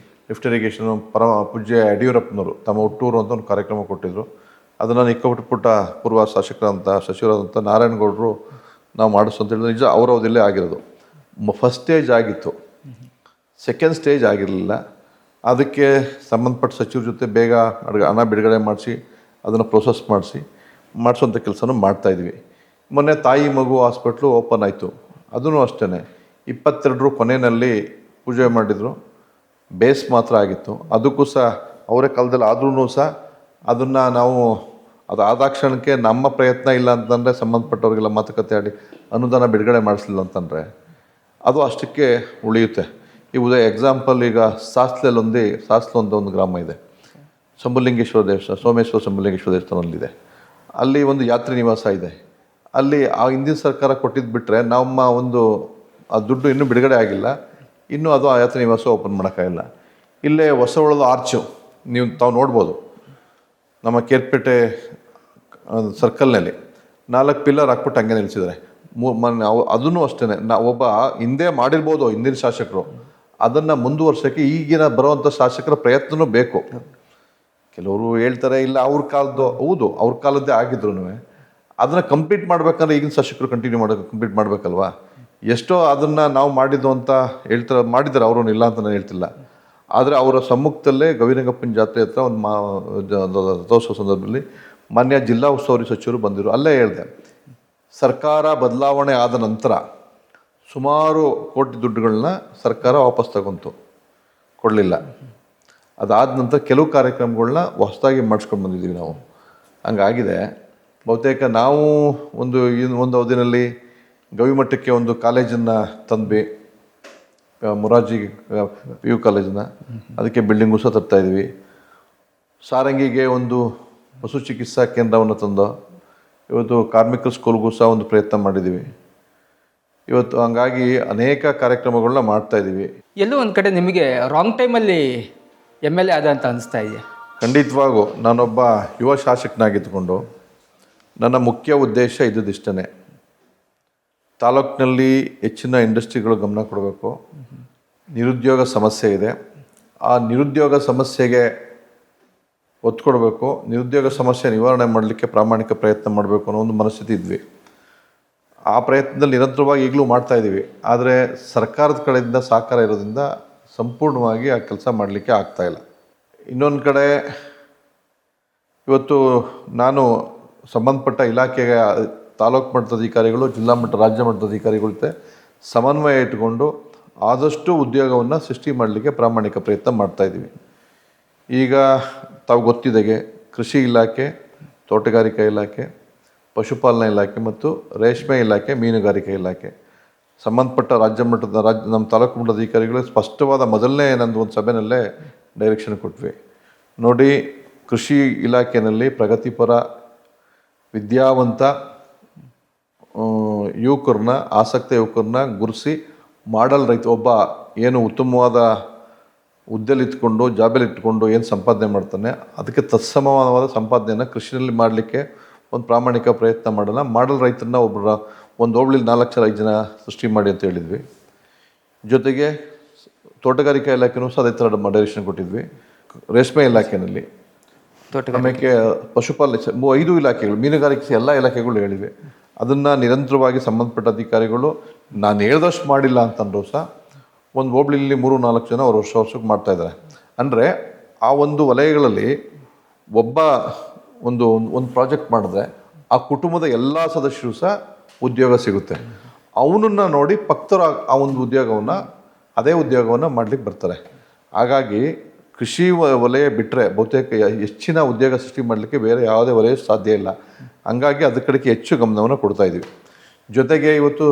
ಲಿಫ್ಟ್ ಇರಿಗೇಷನು ಪೂಜ್ಯ ಯಡಿಯೂರಪ್ಪನವರು ತಮ್ಮ ಹುಟ್ಟೂರು ಅಂತ ಒಂದು ಕಾರ್ಯಕ್ರಮ ಕೊಟ್ಟಿದ್ದರು. ಅದನ್ನು ನಿಕ್ಕಪುಟ್ಟ ಪೂರ್ವ ಶಾಸಕರಂತ ಸಚಿವರಾದಂಥ ನಾರಾಯಣಗೌಡರು ನಾವು ಮಾಡಿಸೋ ಅಂತ ಹೇಳಿದ್ರೆ ನಿಜ ಅವರ ಅವಧಿಯಲ್ಲೇ ಆಗಿರೋದು. ಫಸ್ಟ್ ಸ್ಟೇಜ್ ಆಗಿತ್ತು, ಸೆಕೆಂಡ್ ಸ್ಟೇಜ್ ಆಗಿರಲಿಲ್ಲ. ಅದಕ್ಕೆ ಸಂಬಂಧಪಟ್ಟ ಸಚಿವರ ಜೊತೆ ಬೇಗ ಹಣ ಬಿಡುಗಡೆ ಮಾಡಿಸಿ ಅದನ್ನು ಪ್ರೊಸೆಸ್ ಮಾಡಿಸೋಂಥ ಕೆಲಸನೂ ಮಾಡ್ತಾಯಿದ್ವಿ. ಮೊನ್ನೆ ತಾಯಿ ಮಗು ಹಾಸ್ಪಿಟ್ಲು ಓಪನ್ ಆಯಿತು, ಅದೂ ಅಷ್ಟೇ 22 ಕೊನೆಯಲ್ಲಿ ಪೂಜೆ ಮಾಡಿದರು. ಬೇಸ್ ಮಾತ್ರ ಆಗಿತ್ತು. ಅದಕ್ಕೂ ಸಹ ಅವರೇ ಕಾಲದಲ್ಲಿ ಆದ್ರೂ ಸಹ ಅದನ್ನು ನಾವು ಅದು ಆದಾಕ್ಷಣಕ್ಕೆ ನಮ್ಮ ಪ್ರಯತ್ನ ಇಲ್ಲ ಅಂತಂದರೆ ಸಂಬಂಧಪಟ್ಟವ್ರಿಗೆಲ್ಲ ಮಾತುಕತೆ ಆಡಿ ಅನುದಾನ ಬಿಡುಗಡೆ ಮಾಡಿಸಲಿಲ್ಲ ಅಂತಂದರೆ ಅದು ಅಷ್ಟಕ್ಕೆ ಉಳಿಯುತ್ತೆ. ಈಗ ಎಕ್ಸಾಂಪಲ್, ಈಗ ಸಾಸ್ಲು ಅಂತ ಒಂದು ಗ್ರಾಮ ಇದೆ, ಶಂಭುಲಿಂಗೇಶ್ವರ ದೇವಸ್ಥಾನ, ಸೋಮೇಶ್ವರ ಶಂಭುಲಿಂಗೇಶ್ವರ ದೇವಸ್ಥಾನದಲ್ಲಿದೆ. ಅಲ್ಲಿ ಒಂದು ಯಾತ್ರಿ ನಿವಾಸ ಇದೆ. ಅಲ್ಲಿ ಆ ಹಿಂದಿನ ಸರ್ಕಾರ ಕೊಟ್ಟಿದ್ದು ಬಿಟ್ಟರೆ ನಮ್ಮ ಒಂದು ಆ ದುಡ್ಡು ಇನ್ನೂ ಬಿಡುಗಡೆ ಆಗಿಲ್ಲ. ಇನ್ನೂ ಅದು ಆ ಯಾತ್ರಿ ನಿವಾಸ ಓಪನ್ ಮಾಡೋಕ್ಕಾಗಿಲ್ಲ. ಇಲ್ಲೇ ಹೊಸವಳದ ಆರ್ಚು ತಾವು ನೋಡ್ಬೋದು, ನಮ್ಮ ಕೇರ್ಪೇಟೆ ಸರ್ಕಲ್ನಲ್ಲಿ 4 ಪಿಲ್ಲರ್ ಹಾಕ್ಬಿಟ್ಟು ಹಂಗೆ ನಿಲ್ಲಿಸಿದ್ದಾರೆ. ಅದೂ ಅಷ್ಟೇ, ಒಬ್ಬ ಹಿಂದೆ ಮಾಡಿರ್ಬೋದು ಹಿಂದಿನ ಶಾಸಕರು, ಅದನ್ನು ಮುಂದುವರ್ಸೋಕ್ಕೆ ಈಗಿನ ಬರುವಂಥ ಶಾಸಕರ ಪ್ರಯತ್ನವೂ ಬೇಕು. ಕೆಲವರು ಹೇಳ್ತಾರೆ ಇಲ್ಲ ಅವ್ರ ಕಾಲದ್ದು, ಹೌದು ಅವ್ರ ಕಾಲದ್ದೇ ಆಗಿದ್ರು ಅದನ್ನು ಕಂಪ್ಲೀಟ್ ಮಾಡ್ಬೇಕಂದ್ರೆ ಈಗಿನ ಶಾಸಕರು ಕಂಪ್ಲೀಟ್ ಮಾಡಬೇಕಲ್ವಾ. ಎಷ್ಟೋ ಅದನ್ನು ನಾವು ಮಾಡಿದ್ದು ಅಂತ ಹೇಳ್ತಾರೆ, ಮಾಡಿದ್ದಾರೆ ಅವರು, ಇಲ್ಲ ಅಂತ ನಾನು ಹೇಳ್ತಿಲ್ಲ. ಆದರೆ ಅವರ ಸಮ್ಮುಖದಲ್ಲೇ ಗವಿರಂಗಪ್ಪನ ಜಾತ್ರೆ ಹತ್ರ ಒಂದು ರಥೋತ್ಸವ ಸಂದರ್ಭದಲ್ಲಿ ಮಾನ್ಯ ಜಿಲ್ಲಾ ಉಸ್ತುವಾರಿ ಸಚಿವರು ಬಂದಿರು. ಅಲ್ಲೇ ಹೇಳಿದೆ, ಸರ್ಕಾರ ಬದಲಾವಣೆ ಆದ ನಂತರ ಸುಮಾರು ಕೋಟಿ ದುಡ್ಡುಗಳನ್ನ ಸರ್ಕಾರ ವಾಪಸ್ ತಗೊಂತು, ಕೊಡಲಿಲ್ಲ. ಅದಾದ ನಂತರ ಕೆಲವು ಕಾರ್ಯಕ್ರಮಗಳನ್ನ ಹೊಸದಾಗಿ ಮಾಡಿಸ್ಕೊಂಡು ಬಂದಿದ್ದೀವಿ ನಾವು. ಹಂಗಾಗಿದೆ. ಬಹುತೇಕ ನಾವು ಒಂದು ಅವಧಿನಲ್ಲಿ ಗವಿಮಠಕ್ಕೆ ಒಂದು ಕಾಲೇಜನ್ನು ತಂದ್ವಿ, ಮೊರಾರ್ಜಿ PU ಕಾಲೇಜನ್ನ, ಅದಕ್ಕೆ ಬಿಲ್ಡಿಂಗು ಸಹ ತರ್ತಾ ಇದ್ವಿ. ಸಾರಂಗಿಗೆ ಒಂದು ಪಶು ಚಿಕಿತ್ಸಾ ಕೇಂದ್ರವನ್ನು ತಂದು ಇವತ್ತು ಕಾರ್ಮಿಕರ ಸ್ಕೂಲ್ಗೂ ಸಹ ಒಂದು ಪ್ರಯತ್ನ ಮಾಡಿದ್ದೀವಿ. ಇವತ್ತು ಹಂಗಾಗಿ ಅನೇಕ ಕಾರ್ಯಕ್ರಮಗಳನ್ನ ಮಾಡ್ತಾ ಇದ್ದೀವಿ. ಎಲ್ಲೋ ಒಂದು ಕಡೆ ನಿಮಗೆ ರಾಂಗ್ ಟೈಮಲ್ಲಿ MLA ಆದ ಅಂತ ಅನಿಸ್ತಾ ಇದೆಯಾ? ಖಂಡಿತವಾಗೂ ನಾನೊಬ್ಬ ಯುವ ಶಾಸಕನಾಗಿದ್ದುಕೊಂಡು ನನ್ನ ಮುಖ್ಯ ಉದ್ದೇಶ ಇದ್ದಿಷ್ಟೇ, ತಾಲೂಕಿನಲ್ಲಿ ಹೆಚ್ಚಿನ ಇಂಡಸ್ಟ್ರಿಗಳು ಗಮನ ಕೊಡಬೇಕು. ನಿರುದ್ಯೋಗ ಸಮಸ್ಯೆ ಇದೆ, ಆ ನಿರುದ್ಯೋಗ ಸಮಸ್ಯೆಗೆ ಒತ್ತು ಕೊಡಬೇಕು. ನಿರುದ್ಯೋಗ ಸಮಸ್ಯೆ ನಿವಾರಣೆ ಮಾಡಲಿಕ್ಕೆ ಪ್ರಾಮಾಣಿಕ ಪ್ರಯತ್ನ ಮಾಡಬೇಕು ಅನ್ನೋ ಒಂದು ಮನಸ್ಥಿತಿ ಇದ್ವಿ. ಆ ಪ್ರಯತ್ನದಲ್ಲಿ ನಿರಂತರವಾಗಿ ಈಗಲೂ ಮಾಡ್ತಾ ಇದ್ದೀವಿ. ಆದರೆ ಸರ್ಕಾರದ ಕಡೆಯಿಂದ ಸಹಕಾರ ಇರೋದ್ರಿಂದ ಸಂಪೂರ್ಣವಾಗಿ ಆ ಕೆಲಸ ಮಾಡಲಿಕ್ಕೆ ಆಗ್ತಾಯಿಲ್ಲ. ಇನ್ನೊಂದು ಕಡೆ ಇವತ್ತು ನಾನು ಸಂಬಂಧಪಟ್ಟ ಇಲಾಖೆಗೆ ತಾಲೂಕು ಮಟ್ಟದ ಅಧಿಕಾರಿಗಳು, ಜಿಲ್ಲಾ ಮಟ್ಟ, ರಾಜ್ಯ ಮಟ್ಟದ ಅಧಿಕಾರಿಗಳ ಜೊತೆ ಸಮನ್ವಯ ಇಟ್ಟುಕೊಂಡು ಆದಷ್ಟು ಉದ್ಯೋಗವನ್ನು ಸೃಷ್ಟಿ ಮಾಡಲಿಕ್ಕೆ ಪ್ರಾಮಾಣಿಕ ಪ್ರಯತ್ನ ಮಾಡ್ತಾಯಿದ್ದೀವಿ. ಈಗ ತಾವು ಗೊತ್ತಿದ್ದಾಗೆ ಕೃಷಿ ಇಲಾಖೆ, ತೋಟಗಾರಿಕಾ ಇಲಾಖೆ, ಪಶುಪಾಲನಾ ಇಲಾಖೆ ಮತ್ತು ರೇಷ್ಮೆ ಇಲಾಖೆ, ಮೀನುಗಾರಿಕೆ ಇಲಾಖೆ ಸಂಬಂಧಪಟ್ಟ ರಾಜ್ಯ ಮಟ್ಟದ ನಮ್ಮ ತಾಲೂಕು ಮಟ್ಟದ ಅಧಿಕಾರಿಗಳು ಸ್ಪಷ್ಟವಾದ ಮೊದಲನೇ ನಂದು ಒಂದು ಸಭೆಯಲ್ಲೇ ಡೈರೆಕ್ಷನ್ ಕೊಟ್ವಿ. ನೋಡಿ, ಕೃಷಿ ಇಲಾಖೆಯಲ್ಲಿ ಪ್ರಗತಿಪರ ವಿದ್ಯಾವಂತ ಯುವಕರನ್ನ, ಆಸಕ್ತ ಯುವಕರನ್ನ ಗುರುಸಿ ಮಾಡಲ್ ರೈತ ಒಬ್ಬ ಏನು ಉತ್ತಮವಾದ ಹುದ್ದೆಲಿ ಇಟ್ಕೊಂಡು, ಜಾಬಲ್ಲಿ ಇಟ್ಕೊಂಡು ಏನು ಸಂಪಾದನೆ ಮಾಡ್ತಾನೆ ಅದಕ್ಕೆ ತತ್ಸಮವಾದ ಸಂಪಾದನೆಯನ್ನು ಕೃಷಿಯಲ್ಲಿ ಮಾಡಲಿಕ್ಕೆ ಒಂದು ಪ್ರಾಮಾಣಿಕ ಪ್ರಯತ್ನ ಮಾಡೋಣ. ಮಾಡಲ್ ರೈತರನ್ನ ಒಂದು ಹೋಬಳಿಲಿ 4,5 ಜನ ಸೃಷ್ಟಿ ಮಾಡಿ ಅಂತ ಹೇಳಿದ್ವಿ. ಜೊತೆಗೆ ತೋಟಗಾರಿಕಾ ಇಲಾಖೆನೂ ಸಹ ಅದೇ ಥರ ಡೈರೆಕ್ಷನ್ ಕೊಟ್ಟಿದ್ವಿ. ರೇಷ್ಮೆ ಇಲಾಖೆಯಲ್ಲಿ, ಆಮೇಲೆ ಪಶುಪಾಲನೆ 5 ಇಲಾಖೆಗಳು, ಮೀನುಗಾರಿಕೆ ಎಲ್ಲ ಇಲಾಖೆಗಳು ಹೇಳಿವೆ. ಅದನ್ನು ನಿರಂತರವಾಗಿ ಸಂಬಂಧಪಟ್ಟ ಅಧಿಕಾರಿಗಳು ನಾನು ಹೇಳ್ದಷ್ಟು ಮಾಡಿಲ್ಲ ಅಂತಂದ್ರೂ ಸಹ ಒಂದು ಹೋಬಳಿಲಿ 3-4 ಜನ ಅವ್ರು ವರ್ಷಕ್ಕೆ ಮಾಡ್ತಾಯಿದ್ದಾರೆ. ಅಂದರೆ ಆ ಒಂದು ವಲಯಗಳಲ್ಲಿ ಒಬ್ಬ ಒಂದು ಪ್ರಾಜೆಕ್ಟ್ ಮಾಡಿದ್ರೆ ಆ ಕುಟುಂಬದ ಎಲ್ಲ ಸದಸ್ಯರು ಸಹ ಉದ್ಯೋಗ ಸಿಗುತ್ತೆ. ಅವನನ್ನು ನೋಡಿ ಪಕ್ತರು ಆ ಒಂದು ಅದೇ ಉದ್ಯೋಗವನ್ನು ಮಾಡಲಿಕ್ಕೆ ಬರ್ತಾರೆ. ಹಾಗಾಗಿ ಕೃಷಿ ವಲಯ ಬಿಟ್ಟರೆ ಬಹುತೇಕ ಹೆಚ್ಚಿನ ಉದ್ಯೋಗ ಸೃಷ್ಟಿ ಮಾಡಲಿಕ್ಕೆ ಬೇರೆ ಯಾವುದೇ ವಲಯ ಸಾಧ್ಯ ಇಲ್ಲ. ಹಂಗಾಗಿ ಅದ್ರ ಕಡೆಗೆ ಹೆಚ್ಚು ಗಮನವನ್ನು ಕೊಡ್ತಾಯಿದ್ವಿ. ಜೊತೆಗೆ ಇವತ್ತು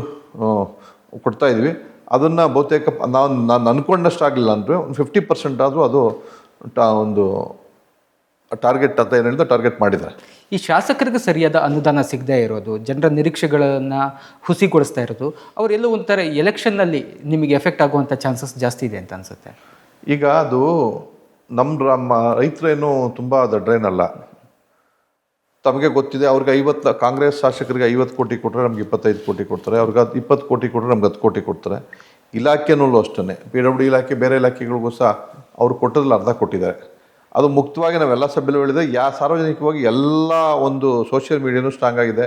ಕೊಡ್ತಾಯಿದ್ವಿ. ಅದನ್ನು ಬಹುತೇಕ ನಾನು ಅಂದ್ಕೊಂಡಷ್ಟು ಆಗಲಿಲ್ಲ ಅಂದರೆ ಒಂದು 50% ಆದರೂ ಅದು ಒಂದು ಟಾರ್ಗೆಟ್ ಅಂತ ಏನು ಹೇಳಿದ್ರೆ ಟಾರ್ಗೆಟ್ ಮಾಡಿದ್ದಾರೆ. ಈ ಶಾಸಕರಿಗೆ ಸರಿಯಾದ ಅನುದಾನ ಸಿಗದೇ ಇರೋದು, ಜನರ ನಿರೀಕ್ಷೆಗಳನ್ನು ಹುಸಿಗೊಳಿಸ್ತಾ ಇರೋದು, ಅವರೆಲ್ಲೋ ಒಂಥರ ಎಲೆಕ್ಷನ್ನಲ್ಲಿ ನಿಮಗೆ ಎಫೆಕ್ಟ್ ಆಗುವಂಥ ಚಾನ್ಸಸ್ ಜಾಸ್ತಿ ಇದೆ ಅಂತ ಅನಿಸುತ್ತೆ. ಈಗ ಅದು ನಮ್ಮ ರೈತರೇನು ತುಂಬ ದೊಡ್ಡರೇನಲ್ಲ. ತಮಗೆ ಗೊತ್ತಿದೆ, ಅವ್ರಿಗೆ 50 ಕಾಂಗ್ರೆಸ್ ಶಾಸಕರಿಗೆ 50 ಕೋಟಿ ಕೊಟ್ಟರೆ ನಮ್ಗೆ 25 ಕೋಟಿ ಕೊಡ್ತಾರೆ, ಅವ್ರಿಗೆ 20 ಕೋಟಿ ಕೊಟ್ಟರೆ ನಮ್ಗೆ 10 ಕೋಟಿ ಕೊಡ್ತಾರೆ. ಇಲಾಖೆನಲ್ಲೂ ಅಷ್ಟೇ, PWD ಇಲಾಖೆ ಬೇರೆ ಇಲಾಖೆಗಳಿಗೂ ಸಹ ಅವ್ರು ಕೊಟ್ಟದ್ರಲ್ಲಿ ಅರ್ಧ ಕೊಟ್ಟಿದ್ದಾರೆ. ಅದು ಮುಕ್ತವಾಗಿ ನಾವೆಲ್ಲ ಸಭೆಯಲ್ಲಿ ಹೇಳಿದ್ರೆ ಸಾರ್ವಜನಿಕವಾಗಿ ಎಲ್ಲ ಒಂದು ಸೋಷಿಯಲ್ ಮೀಡಿಯಾನೂ ಸ್ಟ್ರಾಂಗ್ ಆಗಿದೆ,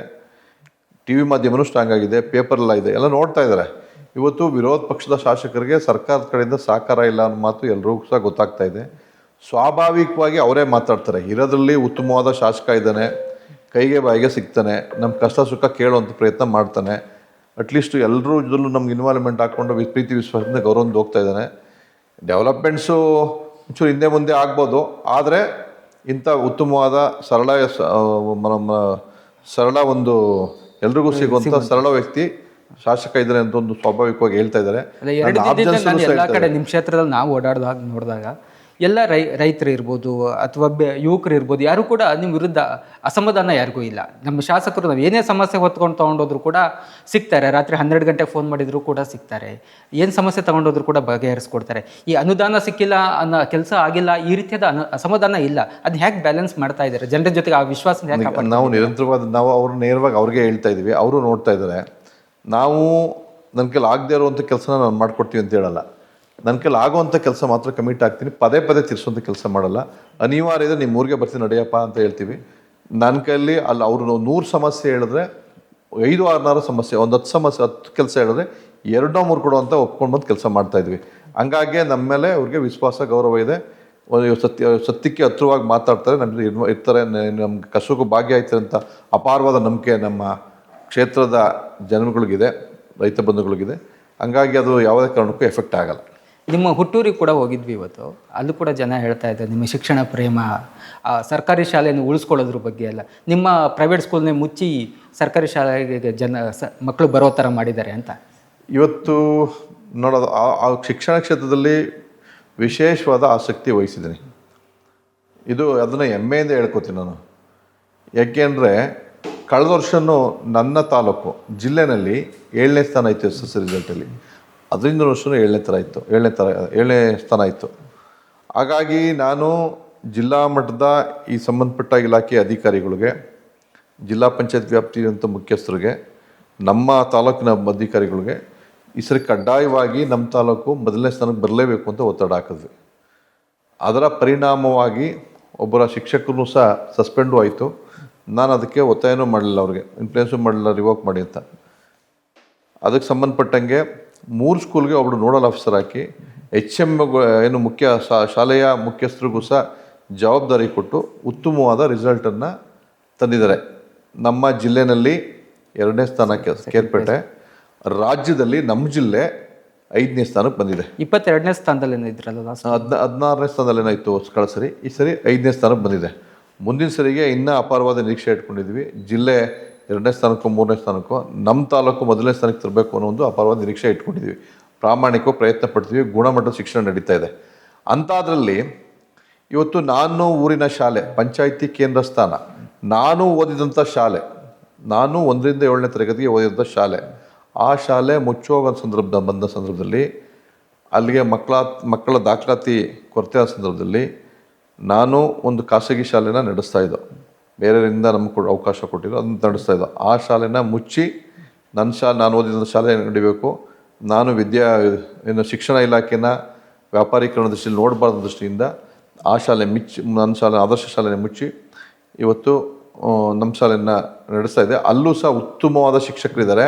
TV ಮಾಧ್ಯಮನೂ ಸ್ಟ್ರಾಂಗ್ ಆಗಿದೆ, ಪೇಪರೆಲ್ಲ ಇದೆ, ಎಲ್ಲ ನೋಡ್ತಾ ಇದ್ದಾರೆ. ಇವತ್ತು ವಿರೋಧ ಪಕ್ಷದ ಶಾಸಕರಿಗೆ ಸರ್ಕಾರದ ಕಡೆಯಿಂದ ಸಹಕಾರ ಇಲ್ಲ ಅನ್ನೋ ಮಾತು ಎಲ್ರಿಗೂ ಸಹ ಗೊತ್ತಾಗ್ತಾ ಇದೆ. ಸ್ವಾಭಾವಿಕವಾಗಿ ಅವರೇ ಮಾತಾಡ್ತಾರೆ. ಇರೋದ್ರಲ್ಲಿ ಉತ್ತಮವಾದ ಶಾಸಕ ಇದ್ದಾನೆ, ಕೈಗೆ ಬಾಯಿಗೆ ಸಿಗ್ತಾನೆ, ನಮ್ಮ ಕಷ್ಟ ಸುಖ ಕೇಳುವಂಥ ಪ್ರಯತ್ನ ಮಾಡ್ತಾನೆ, ಅಟ್ಲೀಸ್ಟು ಎಲ್ಲರೂ ಇದರಲ್ಲೂ ನಮ್ಗೆ ಇನ್ವಾಲ್ವ್ಮೆಂಟ್ ಹಾಕ್ಕೊಂಡು ಪ್ರೀತಿ ವಿಶ್ವಾಸದಿಂದ ಗೌರವದಿಂದ ಹೋಗ್ತಾ ಇದ್ದಾನೆ. ಡೆವಲಪ್ಮೆಂಟ್ಸು ಒಂಚೂರು ಹಿಂದೆ ಮುಂದೆ ಆಗ್ಬೋದು, ಆದರೆ ಇಂಥ ಉತ್ತಮವಾದ ಸರಳ ಒಂದು ಎಲ್ರಿಗೂ ಸಿಗುವಂಥ ಸರಳ ವ್ಯಕ್ತಿ ಶಾಸಕ ಇದ್ದಾರೆ ಅಂತ ಒಂದು ಸ್ವಾಭಾವಿಕವಾಗಿ ಹೇಳ್ತಾ ಇದ್ದಾರೆ. ಎಲ್ಲ ಕಡೆ ನಿಮ್ಮ ಕ್ಷೇತ್ರದಲ್ಲಿ ನಾವು ಓಡಾಡಿದಾಗ ನೋಡಿದಾಗ ಎಲ್ಲ ರೈತರು ಇರ್ಬೋದು ಅಥವಾ ಯುವಕರು ಇರ್ಬೋದು, ಯಾರು ಕೂಡ ನಿಮ್ಮ ವಿರುದ್ಧ ಅಸಮಾಧಾನ ಯಾರಿಗೂ ಇಲ್ಲ. ನಮ್ಮ ಶಾಸಕರು ನಾವು ಏನೇ ಸಮಸ್ಯೆ ಹೊತ್ಕೊಂಡು ತೊಗೊಂಡೋದ್ರು ಕೂಡ ಸಿಗ್ತಾರೆ. ರಾತ್ರಿ 12 ಗಂಟೆಗೆ ಫೋನ್ ಮಾಡಿದ್ರು ಕೂಡ ಸಿಗ್ತಾರೆ. ಏನು ಸಮಸ್ಯೆ ತೊಗೊಂಡೋದ್ರು ಕೂಡ ಬಗೆಹರಿಸ್ಕೊಡ್ತಾರೆ. ಈ ಅನುದಾನ ಸಿಕ್ಕಿಲ್ಲ ಅನ್ನೋ ಕೆಲಸ ಆಗಿಲ್ಲ, ಈ ರೀತಿಯಾದ ಅಸಮಾಧಾನ ಇಲ್ಲ. ಅದನ್ನ ಹೇಗೆ ಬ್ಯಾಲೆನ್ಸ್ ಮಾಡ್ತಾ ಇದ್ದಾರೆ ಜನರ ಜೊತೆಗೆ ಆ ವಿಶ್ವಾಸ? ನಾವು ನಿರಂತರವಾದ ನಾವು ಅವ್ರು ನೇರವಾಗಿ ಅವ್ರಿಗೆ ಹೇಳ್ತಾ ಇದ್ದೀವಿ, ಅವರು ನೋಡ್ತಾ ಇದ್ದಾರೆ. ನಾವು ನನ್ನ ಕೈಲಿ ಆಗದೆ ಇರುವಂಥ ಕೆಲಸನ ನಾನು ಮಾಡ್ಕೊಡ್ತೀವಿ ಅಂತ ಹೇಳಲ್ಲ. ನನ್ನ ಕೈಲಿ ಆಗೋವಂಥ ಕೆಲಸ ಮಾತ್ರ ಕಮಿಟ್ ಆಗ್ತೀನಿ, ಪದೇ ಪದೇ ತಿರ್ಸೋಂಥ ಕೆಲಸ ಮಾಡಲ್ಲ. ಅನಿವಾರ್ಯ ಇದೆ, ನಿಮ್ಮ ಊರಿಗೆ ಬರ್ತೀನಿ ನಡೆಯಪ್ಪ ಅಂತ ಹೇಳ್ತೀವಿ. ನನ್ನ ಕೈಲಿ ಅಲ್ಲಿ ಅವರು 100 ಸಮಸ್ಯೆ ಹೇಳಿದ್ರೆ 5-6 ಸಮಸ್ಯೆ, ಒಂದು 10 ಸಮಸ್ಯೆ 10 ಕೆಲಸ ಹೇಳಿದ್ರೆ 2-3 ಕೊಡುವಂಥ ಒಪ್ಕೊಂಡು ಬಂದು ಕೆಲಸ ಮಾಡ್ತಾಯಿದ್ವಿ. ಹಂಗಾಗಿ ನಮ್ಮ ಮೇಲೆ ಅವ್ರಿಗೆ ವಿಶ್ವಾಸ ಗೌರವ ಇದೆ. ಸತ್ಯಕ್ಕೆ ಹತ್ರವಾಗಿ ಮಾತಾಡ್ತಾರೆ, ನಮಗೆ ಇರ್ತಾರೆ, ನಮ್ಗೆ ಕಷ್ಟಕ್ಕೂ ಭಾಗ್ಯ ಆಯ್ತಾರೆ ಅಂತ ಅಪಾರವಾದ ನಂಬಿಕೆ ನಮ್ಮ ಕ್ಷೇತ್ರದ ಜನಗಳಿಗಿದೆ, ರೈತ ಬಂಧುಗಳಿಗಿದೆ. ಹಂಗಾಗಿ ಅದು ಯಾವುದೇ ಕಾರಣಕ್ಕೂ ಎಫೆಕ್ಟ್ ಆಗಲ್ಲ. ನಿಮ್ಮ ಹುಟ್ಟೂರಿಗೆ ಕೂಡ ಹೋಗಿದ್ವಿ ಇವತ್ತು. ಅಲ್ಲೂ ಕೂಡ ಜನ ಹೇಳ್ತಾ ಇದ್ದಾರೆ ನಿಮ್ಮ ಶಿಕ್ಷಣ ಪ್ರೇಮ, ಸರ್ಕಾರಿ ಶಾಲೆಯನ್ನು ಉಳಿಸ್ಕೊಳ್ಳೋದ್ರ ಬಗ್ಗೆ ಎಲ್ಲ. ನಿಮ್ಮ ಪ್ರೈವೇಟ್ ಸ್ಕೂಲ್ನೇ ಮುಚ್ಚಿ ಸರ್ಕಾರಿ ಶಾಲೆಗೆ ಮಕ್ಕಳು ಬರೋ ಥರ ಮಾಡಿದ್ದಾರೆ ಅಂತ. ಇವತ್ತು ನೋಡೋದು ಆ ಶಿಕ್ಷಣ ಕ್ಷೇತ್ರದಲ್ಲಿ ವಿಶೇಷವಾದ ಆಸಕ್ತಿ ವಹಿಸಿದ್ದೀನಿ. ಇದು ಅದನ್ನು ಹೆಮ್ಮೆಯಿಂದ ಹೇಳ್ಕೊತೀನಿ ನಾನು. ಯಾಕೆಂದರೆ ಕಳೆದ ವರ್ಷವೂ ನನ್ನ ತಾಲೂಕು ಜಿಲ್ಲೆನಲ್ಲಿ 7ನೇ ಸ್ಥಾನ ಇತ್ತು SSLC ರಿಸಲ್ಟಲ್ಲಿ. ಅದರಿಂದ ವರ್ಷವೂ 7ನೇ ಸ್ಥಾನ ಇತ್ತು. ಹಾಗಾಗಿ ನಾನು ಜಿಲ್ಲಾ ಮಟ್ಟದ ಈ ಸಂಬಂಧಪಟ್ಟ ಇಲಾಖೆ ಅಧಿಕಾರಿಗಳಿಗೆ, ಜಿಲ್ಲಾ ಪಂಚಾಯತ್ ವ್ಯಾಪ್ತಿಯಂಥ ಮುಖ್ಯಸ್ಥರಿಗೆ, ನಮ್ಮ ತಾಲೂಕಿನ ಅಧಿಕಾರಿಗಳಿಗೆ ಈ ಸರಿ ಕಡ್ಡಾಯವಾಗಿ ನಮ್ಮ ತಾಲೂಕು ಮೊದಲನೇ ಸ್ಥಾನಕ್ಕೆ ಬರಲೇಬೇಕು ಅಂತ ಒತ್ತಡ ಹಾಕಿದ್ವಿ. ಅದರ ಪರಿಣಾಮವಾಗಿ ಒಬ್ಬರ ಶಿಕ್ಷಕರು ಸಹ ಸಸ್ಪೆಂಡು ಆಯಿತು. ನಾನು ಅದಕ್ಕೆ ಒತ್ತಾಯನೂ ಮಾಡಲಿಲ್ಲ, ಅವ್ರಿಗೆ ಇನ್ಫ್ಲೂಯೆನ್ಸು ಮಾಡಲಿಲ್ಲ, ರಿವೋಕ್ ಮಾಡಿ ಅಂತ. ಅದಕ್ಕೆ ಸಂಬಂಧಪಟ್ಟಂಗೆ 3 ಸ್ಕೂಲ್ಗೆ ಒಬ್ಬರು ನೋಡಲ್ ಆಫೀಸರ್ ಹಾಕಿ HM ಏನು ಶಾಲೆಯ ಮುಖ್ಯಸ್ಥರಿಗೂ ಸಹ ಜವಾಬ್ದಾರಿ ಕೊಟ್ಟು ಉತ್ತಮವಾದ ರಿಸಲ್ಟನ್ನು ತಂದಿದ್ದಾರೆ. ನಮ್ಮ ಜಿಲ್ಲೆಯಲ್ಲಿ 2ನೇ ಸ್ಥಾನಕ್ಕೆ ಕೇರ್ಪೇಟೆ, ರಾಜ್ಯದಲ್ಲಿ ನಮ್ಮ ಜಿಲ್ಲೆ 5ನೇ ಸ್ಥಾನಕ್ಕೆ ಬಂದಿದೆ. 22ನೇ ಸ್ಥಾನದಲ್ಲಿ ಇದ್ರಲ್ಲ, 16ನೇ ಸ್ಥಾನದಲ್ಲೇನಾಯಿತು ಕಳೆದ ಸರಿ. ಈ ಸರಿ 5ನೇ ಸ್ಥಾನಕ್ಕೆ ಬಂದಿದೆ. ಮುಂದಿನ ಸರಿಗೆ ಇನ್ನೂ ಅಪಾರವಾದ ನಿರೀಕ್ಷೆ ಇಟ್ಕೊಂಡಿದ್ವಿ. ಜಿಲ್ಲೆ 2ನೇ ಸ್ಥಾನಕ್ಕೋ 3ನೇ ಸ್ಥಾನಕ್ಕೋ, ನಮ್ಮ ತಾಲೂಕು ಮೊದಲನೇ ಸ್ಥಾನಕ್ಕೆ ತರಬೇಕು ಅನ್ನೋ ಒಂದು ಅಪಾರವಾದ ನಿರೀಕ್ಷೆ ಇಟ್ಕೊಂಡಿದ್ವಿ. ಪ್ರಾಮಾಣಿಕವಾಗಿ ಪ್ರಯತ್ನ ಪಡ್ತೀವಿ. ಗುಣಮಟ್ಟದ ಶಿಕ್ಷಣ ನಡೀತಾ ಇದೆ. ಅಂಥದ್ರಲ್ಲಿ ಇವತ್ತು ನಾನು ಊರಿನ ಶಾಲೆ, ಪಂಚಾಯಿತಿ ಕೇಂದ್ರ ಸ್ಥಾನ, ನಾನು ಓದಿದಂಥ ಶಾಲೆ, ನಾನು 1ರಿಂದ 7ನೇ ತರಗತಿಗೆ ಓದಿದಂಥ ಶಾಲೆ, ಆ ಶಾಲೆ ಮುಚ್ಚೋಗೋ ಬಂದ ಸಂದರ್ಭದಲ್ಲಿ, ಅಲ್ಲಿಗೆ ಮಕ್ಕಳ ದಾಖಲಾತಿ ಕೊರತೆ ಆದ ಸಂದರ್ಭದಲ್ಲಿ ನಾನು ಒಂದು ಖಾಸಗಿ ಶಾಲೆನ ನಡೆಸ್ತಾ ಇದ್ದೋ. ಬೇರೆಯವರಿಂದ ನಮ್ಗೆ ಅವಕಾಶ ಕೊಟ್ಟಿದ್ದು ಅದನ್ನು ನಡೆಸ್ತಾ ಇದ್ದೋ. ಆ ಶಾಲೆನ ಮುಚ್ಚಿ ನಾನು ಓದಿದಂಥ ಶಾಲೆ ನಡಿಬೇಕು, ನಾನು ಶಿಕ್ಷಣ ಇಲಾಖೆನ ವ್ಯಾಪಾರೀಕರಣ ದೃಷ್ಟಿಯಲ್ಲಿ ನೋಡಬಾರ್ದ ದೃಷ್ಟಿಯಿಂದ ಆ ಶಾಲೆ ನನ್ನ ಶಾಲೆ ಆದರ್ಶ ಶಾಲೆನ ಮುಚ್ಚಿ ಇವತ್ತು ನಮ್ಮ ಶಾಲೆಯನ್ನು ನಡೆಸ್ತಾ ಇದೆ. ಅಲ್ಲೂ ಸಹ ಉತ್ತಮವಾದ ಶಿಕ್ಷಕರಿದ್ದಾರೆ.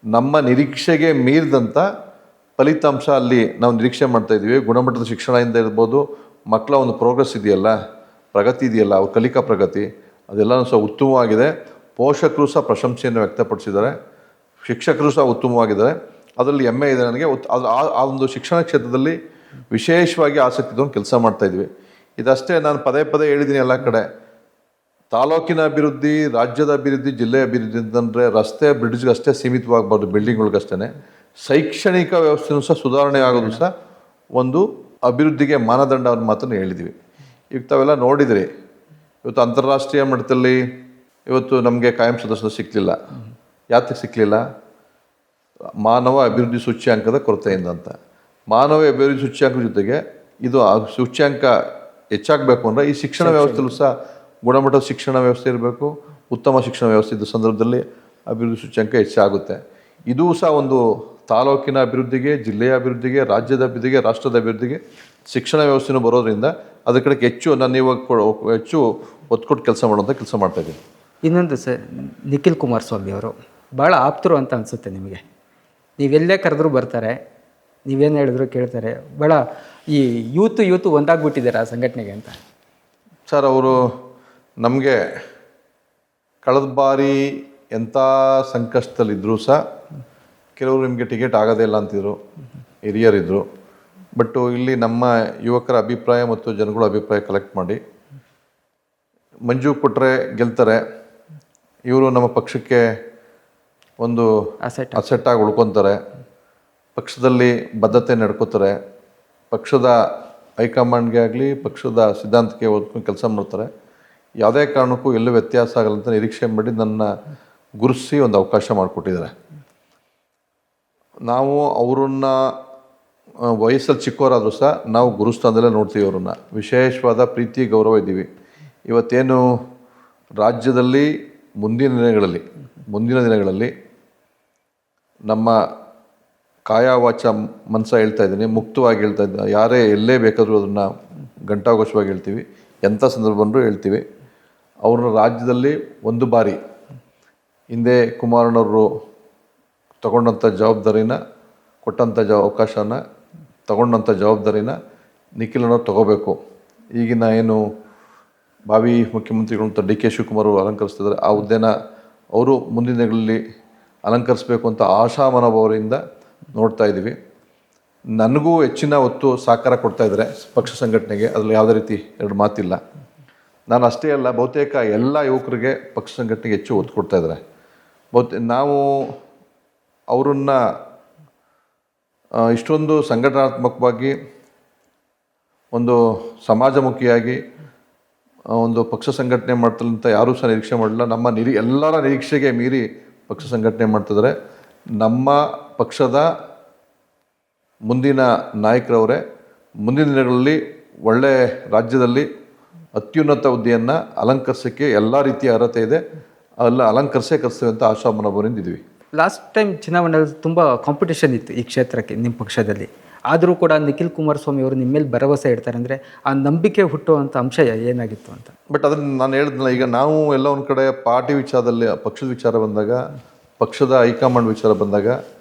ನಮ್ಮ ನಿರೀಕ್ಷೆಗೆ ಮೀರಿದಂಥ ಫಲಿತಾಂಶ ಅಲ್ಲಿ ನಾವು ನಿರೀಕ್ಷೆ ಮಾಡ್ತಾಯಿದ್ದೀವಿ. ಗುಣಮಟ್ಟದ ಶಿಕ್ಷಣದಿಂದ ಇರ್ಬೋದು, ಮಕ್ಕಳ ಒಂದು ಪ್ರೋಗ್ರೆಸ್ ಇದೆಯಲ್ಲ, ಪ್ರಗತಿ ಇದೆಯಲ್ಲ, ಅವ್ರ ಕಲಿಕಾ ಪ್ರಗತಿ, ಅದೆಲ್ಲವೂ ಸಹ ಉತ್ತಮವಾಗಿದೆ. ಪೋಷಕರು ಸಹ ಪ್ರಶಂಸೆಯನ್ನು ವ್ಯಕ್ತಪಡಿಸಿದ್ದಾರೆ, ಶಿಕ್ಷಕರು ಸಹ ಉತ್ತಮವಾಗಿದ್ದಾರೆ. ಅದರಲ್ಲಿ ಹೆಮ್ಮೆ ಇದೆ ನನಗೆ. ಆ ಒಂದು ಶಿಕ್ಷಣ ಕ್ಷೇತ್ರದಲ್ಲಿ ವಿಶೇಷವಾಗಿ ಆಸಕ್ತಿ ತಗೊಂಡು ಕೆಲಸ ಮಾಡ್ತಾಯಿದ್ವಿ. ಇದಷ್ಟೇ ನಾನು ಪದೇ ಹೇಳಿದ್ದೀನಿ ಎಲ್ಲ ಕಡೆ. ತಾಲೂಕಿನ ಅಭಿವೃದ್ಧಿ, ರಾಜ್ಯದ ಅಭಿವೃದ್ಧಿ, ಜಿಲ್ಲೆಯ ಅಭಿವೃದ್ಧಿ ಅಂತಂದರೆ ರಸ್ತೆ ಬ್ರಿಡ್ಜ್ಗೆ ಅಷ್ಟೇ ಸೀಮಿತವಾಗಬಾರ್ದು, ಬಿಲ್ಡಿಂಗ್ಗಳಿಗಷ್ಟೇ. ಶೈಕ್ಷಣಿಕ ವ್ಯವಸ್ಥೆಯೂ ಸಹ ಸುಧಾರಣೆ ಆಗೋದು ಸಹ ಒಂದು ಅಭಿವೃದ್ಧಿಗೆ ಮಾನದಂಡ ಅನ್ನೋ ಮಾತನ್ನು ಹೇಳಿದ್ವಿ. ಈಗ ತಾವೆಲ್ಲ ನೋಡಿದ್ರಿ, ಇವತ್ತು ಅಂತಾರಾಷ್ಟ್ರೀಯ ಮಟ್ಟದಲ್ಲಿ ಇವತ್ತು ನಮಗೆ ಕಾಯಂ ಸದಸ್ಯರು ಸಿಕ್ಕಲಿಲ್ಲ. ಯಾತಕ್ಕೆ ಸಿಕ್ಕಲಿಲ್ಲ? ಮಾನವ ಅಭಿವೃದ್ಧಿ ಸೂಚ್ಯಾಂಕದ ಕೊರತೆಯಿಂದ ಅಂತ. ಮಾನವ ಅಭಿವೃದ್ಧಿ ಸೂಚ್ಯಾಂಕದ ಜೊತೆಗೆ ಇದು ಸೂಚ್ಯಾಂಕ ಹೆಚ್ಚಾಗಬೇಕು ಅಂದರೆ ಈ ಶಿಕ್ಷಣ ವ್ಯವಸ್ಥೆಯಲ್ಲೂ ಸಹ ಗುಣಮಟ್ಟದ ಶಿಕ್ಷಣ ವ್ಯವಸ್ಥೆ ಇರಬೇಕು. ಉತ್ತಮ ಶಿಕ್ಷಣ ವ್ಯವಸ್ಥೆ ಇದ್ದ ಸಂದರ್ಭದಲ್ಲಿ ಅಭಿವೃದ್ಧಿ ಸೂಚ್ಯಾಂಕ ಹೆಚ್ಚಾಗುತ್ತೆ. ಇದೂ ಸಹ ಒಂದು ತಾಲೂಕಿನ ಅಭಿವೃದ್ಧಿಗೆ, ಜಿಲ್ಲೆಯ ಅಭಿವೃದ್ಧಿಗೆ, ರಾಜ್ಯದ ಅಭಿವೃದ್ಧಿಗೆ, ರಾಷ್ಟ್ರದ ಅಭಿವೃದ್ಧಿಗೆ ಶಿಕ್ಷಣ ವ್ಯವಸ್ಥೆನೂ ಬರೋದ್ರಿಂದ ಅದ್ರ ಕಡೆಗೆ ನಾನು ಇವಾಗ ಹೆಚ್ಚು ಒತ್ತು ಕೊಟ್ಟು ಕೆಲಸ ಮಾಡ್ತಾಯಿದ್ದೀನಿ. ಇನ್ನೊಂದು ಸರ್, ನಿಖಿಲ್ ಕುಮಾರಸ್ವಾಮಿ ಅವರು ಭಾಳ ಆಪ್ತರು ಅಂತ ಅನಿಸುತ್ತೆ ನಿಮಗೆ. ನೀವೆಲ್ಲೇ ಕರೆದ್ರೂ ಬರ್ತಾರೆ, ನೀವೇನು ಹೇಳಿದ್ರು ಕೇಳ್ತಾರೆ. ಭಾಳ ಈ ಯೂತ್ ಒಂದಾಗ್ಬಿಟ್ಟಿದ್ದಾರೆ ಆ ಸಂಘಟನೆಗೆ ಅಂತ. ಸರ್, ಅವರು ನಮಗೆ ಕಳೆದ ಬಾರಿ ಎಂಥ ಸಂಕಷ್ಟದಲ್ಲಿದ್ದರೂ ಸಹ ಕೆಲವರು ನಿಮಗೆ ಟಿಕೆಟ್ ಆಗೋದೇ ಇಲ್ಲ ಅಂತಿದ್ರು, ಹಿರಿಯರಿದ್ದರು. ಬಟ್ಟು ಇಲ್ಲಿ ನಮ್ಮ ಯುವಕರ ಅಭಿಪ್ರಾಯ ಮತ್ತು ಜನಗಳ ಅಭಿಪ್ರಾಯ ಕಲೆಕ್ಟ್ ಮಾಡಿ ಮಂಜು ಕೊಟ್ಟರೆ ಗೆಲ್ತಾರೆ, ಇವರು ನಮ್ಮ ಪಕ್ಷಕ್ಕೆ ಒಂದು ಅಸೆಟ್ಟಾಗಿ ಉಳ್ಕೊತಾರೆ, ಪಕ್ಷದಲ್ಲಿ ಬದ್ಧತೆ ನಡ್ಕೋತಾರೆ, ಪಕ್ಷದ ಹೈಕಮಾಂಡ್ಗೆ ಆಗಲಿ ಪಕ್ಷದ ಸಿದ್ಧಾಂತಕ್ಕೆ ಓದ್ಕೊಂಡು ಕೆಲಸ ಮಾಡ್ತಾರೆ. ಯಾವುದೇ ಕಾರಣಕ್ಕೂ ಎಲ್ಲೂ ವ್ಯತ್ಯಾಸ ಆಗಲ್ಲ ಅಂತ ನಿರೀಕ್ಷೆ ಮಾಡಿ ನನ್ನ ಗುರುತಿಸಿ ಒಂದು ಅವಕಾಶ ಮಾಡಿಕೊಟ್ಟಿದ್ದಾರೆ. ನಾವು ಅವರನ್ನ ವಯಸ್ಸಲ್ಲಿ ಚಿಕ್ಕವರಾದರೂ ಸಹ ನಾವು ಗುರುಸ್ಥಾನದಲ್ಲೇ ನೋಡ್ತೀವಿ. ಅವರನ್ನು ವಿಶೇಷವಾದ ಪ್ರೀತಿ ಗೌರವ ಇದ್ದೀವಿ. ಇವತ್ತೇನು ರಾಜ್ಯದಲ್ಲಿ ಮುಂದಿನ ದಿನಗಳಲ್ಲಿ ನಮ್ಮ ಕಾಯ ವಾಚ ಮನಸ ಹೇಳ್ತಾ ಇದ್ದೀನಿ, ಮುಕ್ತವಾಗಿ ಹೇಳ್ತಾ ಇದ್ದೀನಿ. ಯಾರೇ ಎಲ್ಲೇ ಬೇಕಾದರೂ ಅದನ್ನು ಘಂಟಾಘೋಷವಾಗಿ ಹೇಳ್ತೀವಿ, ಎಂಥ ಸಂದರ್ಭ ಬಂದರೂ ಹೇಳ್ತೀವಿ. ಅವ್ರನ್ನ ರಾಜ್ಯದಲ್ಲಿ ಒಂದು ಬಾರಿ ಹಿಂದೆ ಕುಮಾರಣ್ಣವರು ತಗೊಂಡಂಥ ಜವಾಬ್ದಾರಿನ, ಕೊಟ್ಟಂಥ ಅವಕಾಶನ, ತಗೊಂಡಂಥ ಜವಾಬ್ದಾರಿನ ನಿಖಿಲನವ್ರು ತಗೋಬೇಕು. ಈಗಿನ ಏನು ಭಾವಿ ಮುಖ್ಯಮಂತ್ರಿಗಳು ಅಂತ DK ಶಿವಕುಮಾರ್ ಅವರು ಅಲಂಕರಿಸ್ತಿದ್ದಾರೆ, ಆ ಹುದ್ದೆನ ಅವರು ಮುಂದಿನ ದಿನಗಳಲ್ಲಿ ಅಲಂಕರಿಸಬೇಕು ಅಂತ ಆಶಾ ಮನೋಭಾವದಿಂದ ನೋಡ್ತಾ ಇದ್ದೀವಿ. ನನಗೂ ಹೆಚ್ಚಿನ ಒತ್ತು ಸಹಕಾರ ಕೊಡ್ತಾ ಇದ್ದಾರೆ ಪಕ್ಷ ಸಂಘಟನೆಗೆ, ಅದರಲ್ಲಿ ಯಾವುದೇ ರೀತಿ ಎರಡು ಮಾತಿಲ್ಲ. ನಾನು ಅಷ್ಟೇ ಅಲ್ಲ, ಬಹುತೇಕ ಎಲ್ಲ ಯುವಕರಿಗೆ ಪಕ್ಷ ಸಂಘಟನೆಗೆ ಹೆಚ್ಚು ಒತ್ತು ಕೊಡ್ತಾ ಇದ್ದಾರೆ. ನಾವು ಅವರನ್ನು ಇಷ್ಟೊಂದು ಸಂಘಟನಾತ್ಮಕವಾಗಿ ಒಂದು ಸಮಾಜಮುಖಿಯಾಗಿ ಒಂದು ಪಕ್ಷ ಸಂಘಟನೆ ಮಾಡ್ತಾರೆ ಅಂತ ಯಾರೂ ಸಹ ನಿರೀಕ್ಷೆ ಮಾಡಲಿಲ್ಲ. ನಮ್ಮ ಎಲ್ಲರ ನಿರೀಕ್ಷೆಗೆ ಮೀರಿ ಪಕ್ಷ ಸಂಘಟನೆ ಮಾಡ್ತಿದ್ದಾರೆ. ನಮ್ಮ ಪಕ್ಷದ ಮುಂದಿನ ನಾಯಕರವರೇ. ಮುಂದಿನ ದಿನಗಳಲ್ಲಿ ಒಳ್ಳೆ ರಾಜ್ಯದಲ್ಲಿ ಅತ್ಯುನ್ನತ ಹುದ್ದೆಯನ್ನು ಅಲಂಕರಿಸೋಕ್ಕೆ ಎಲ್ಲ ರೀತಿಯ ಅರ್ಹತೆ ಇದೆ, ಎಲ್ಲ ಅಲಂಕರಿಸೇ ಕರೆಸ್ತೇವೆ ಅಂತ ಆಶಾಮನೋಭವದಿಂದ ಇದ್ವಿ. ಲಾಸ್ಟ್ ಟೈಮ್ ಚುನಾವಣೆಯಲ್ಲಿ ತುಂಬ ಕಾಂಪಿಟೇಷನ್ ಇತ್ತು ಈ ಕ್ಷೇತ್ರಕ್ಕೆ ನಿಮ್ಮ ಪಕ್ಷದಲ್ಲಿ. ಆದರೂ ಕೂಡ ನಿಖಿಲ್ ಕುಮಾರಸ್ವಾಮಿ ಅವರು ನಿಮ್ಮ ಮೇಲೆ ಭರವಸೆ ಇಡ್ತಾರೆ ಅಂದರೆ ಆ ನಂಬಿಕೆ ಹುಟ್ಟುವಂಥ ಅಂಶ ಏನಾಗಿತ್ತು ಅಂತ. ಬಟ್ ಅದನ್ನು ನಾನು ಹೇಳಿದ್ನಲ್ಲ, ಈಗ ನಾವು ಎಲ್ಲ ಒಂದು ಕಡೆ ಪಾರ್ಟಿ ವಿಚಾರದಲ್ಲಿ, ಪಕ್ಷದ ವಿಚಾರ ಬಂದಾಗ, ಪಕ್ಷದ ಹೈಕಮಾಂಡ್ ವಿಚಾರ ಬಂದಾಗ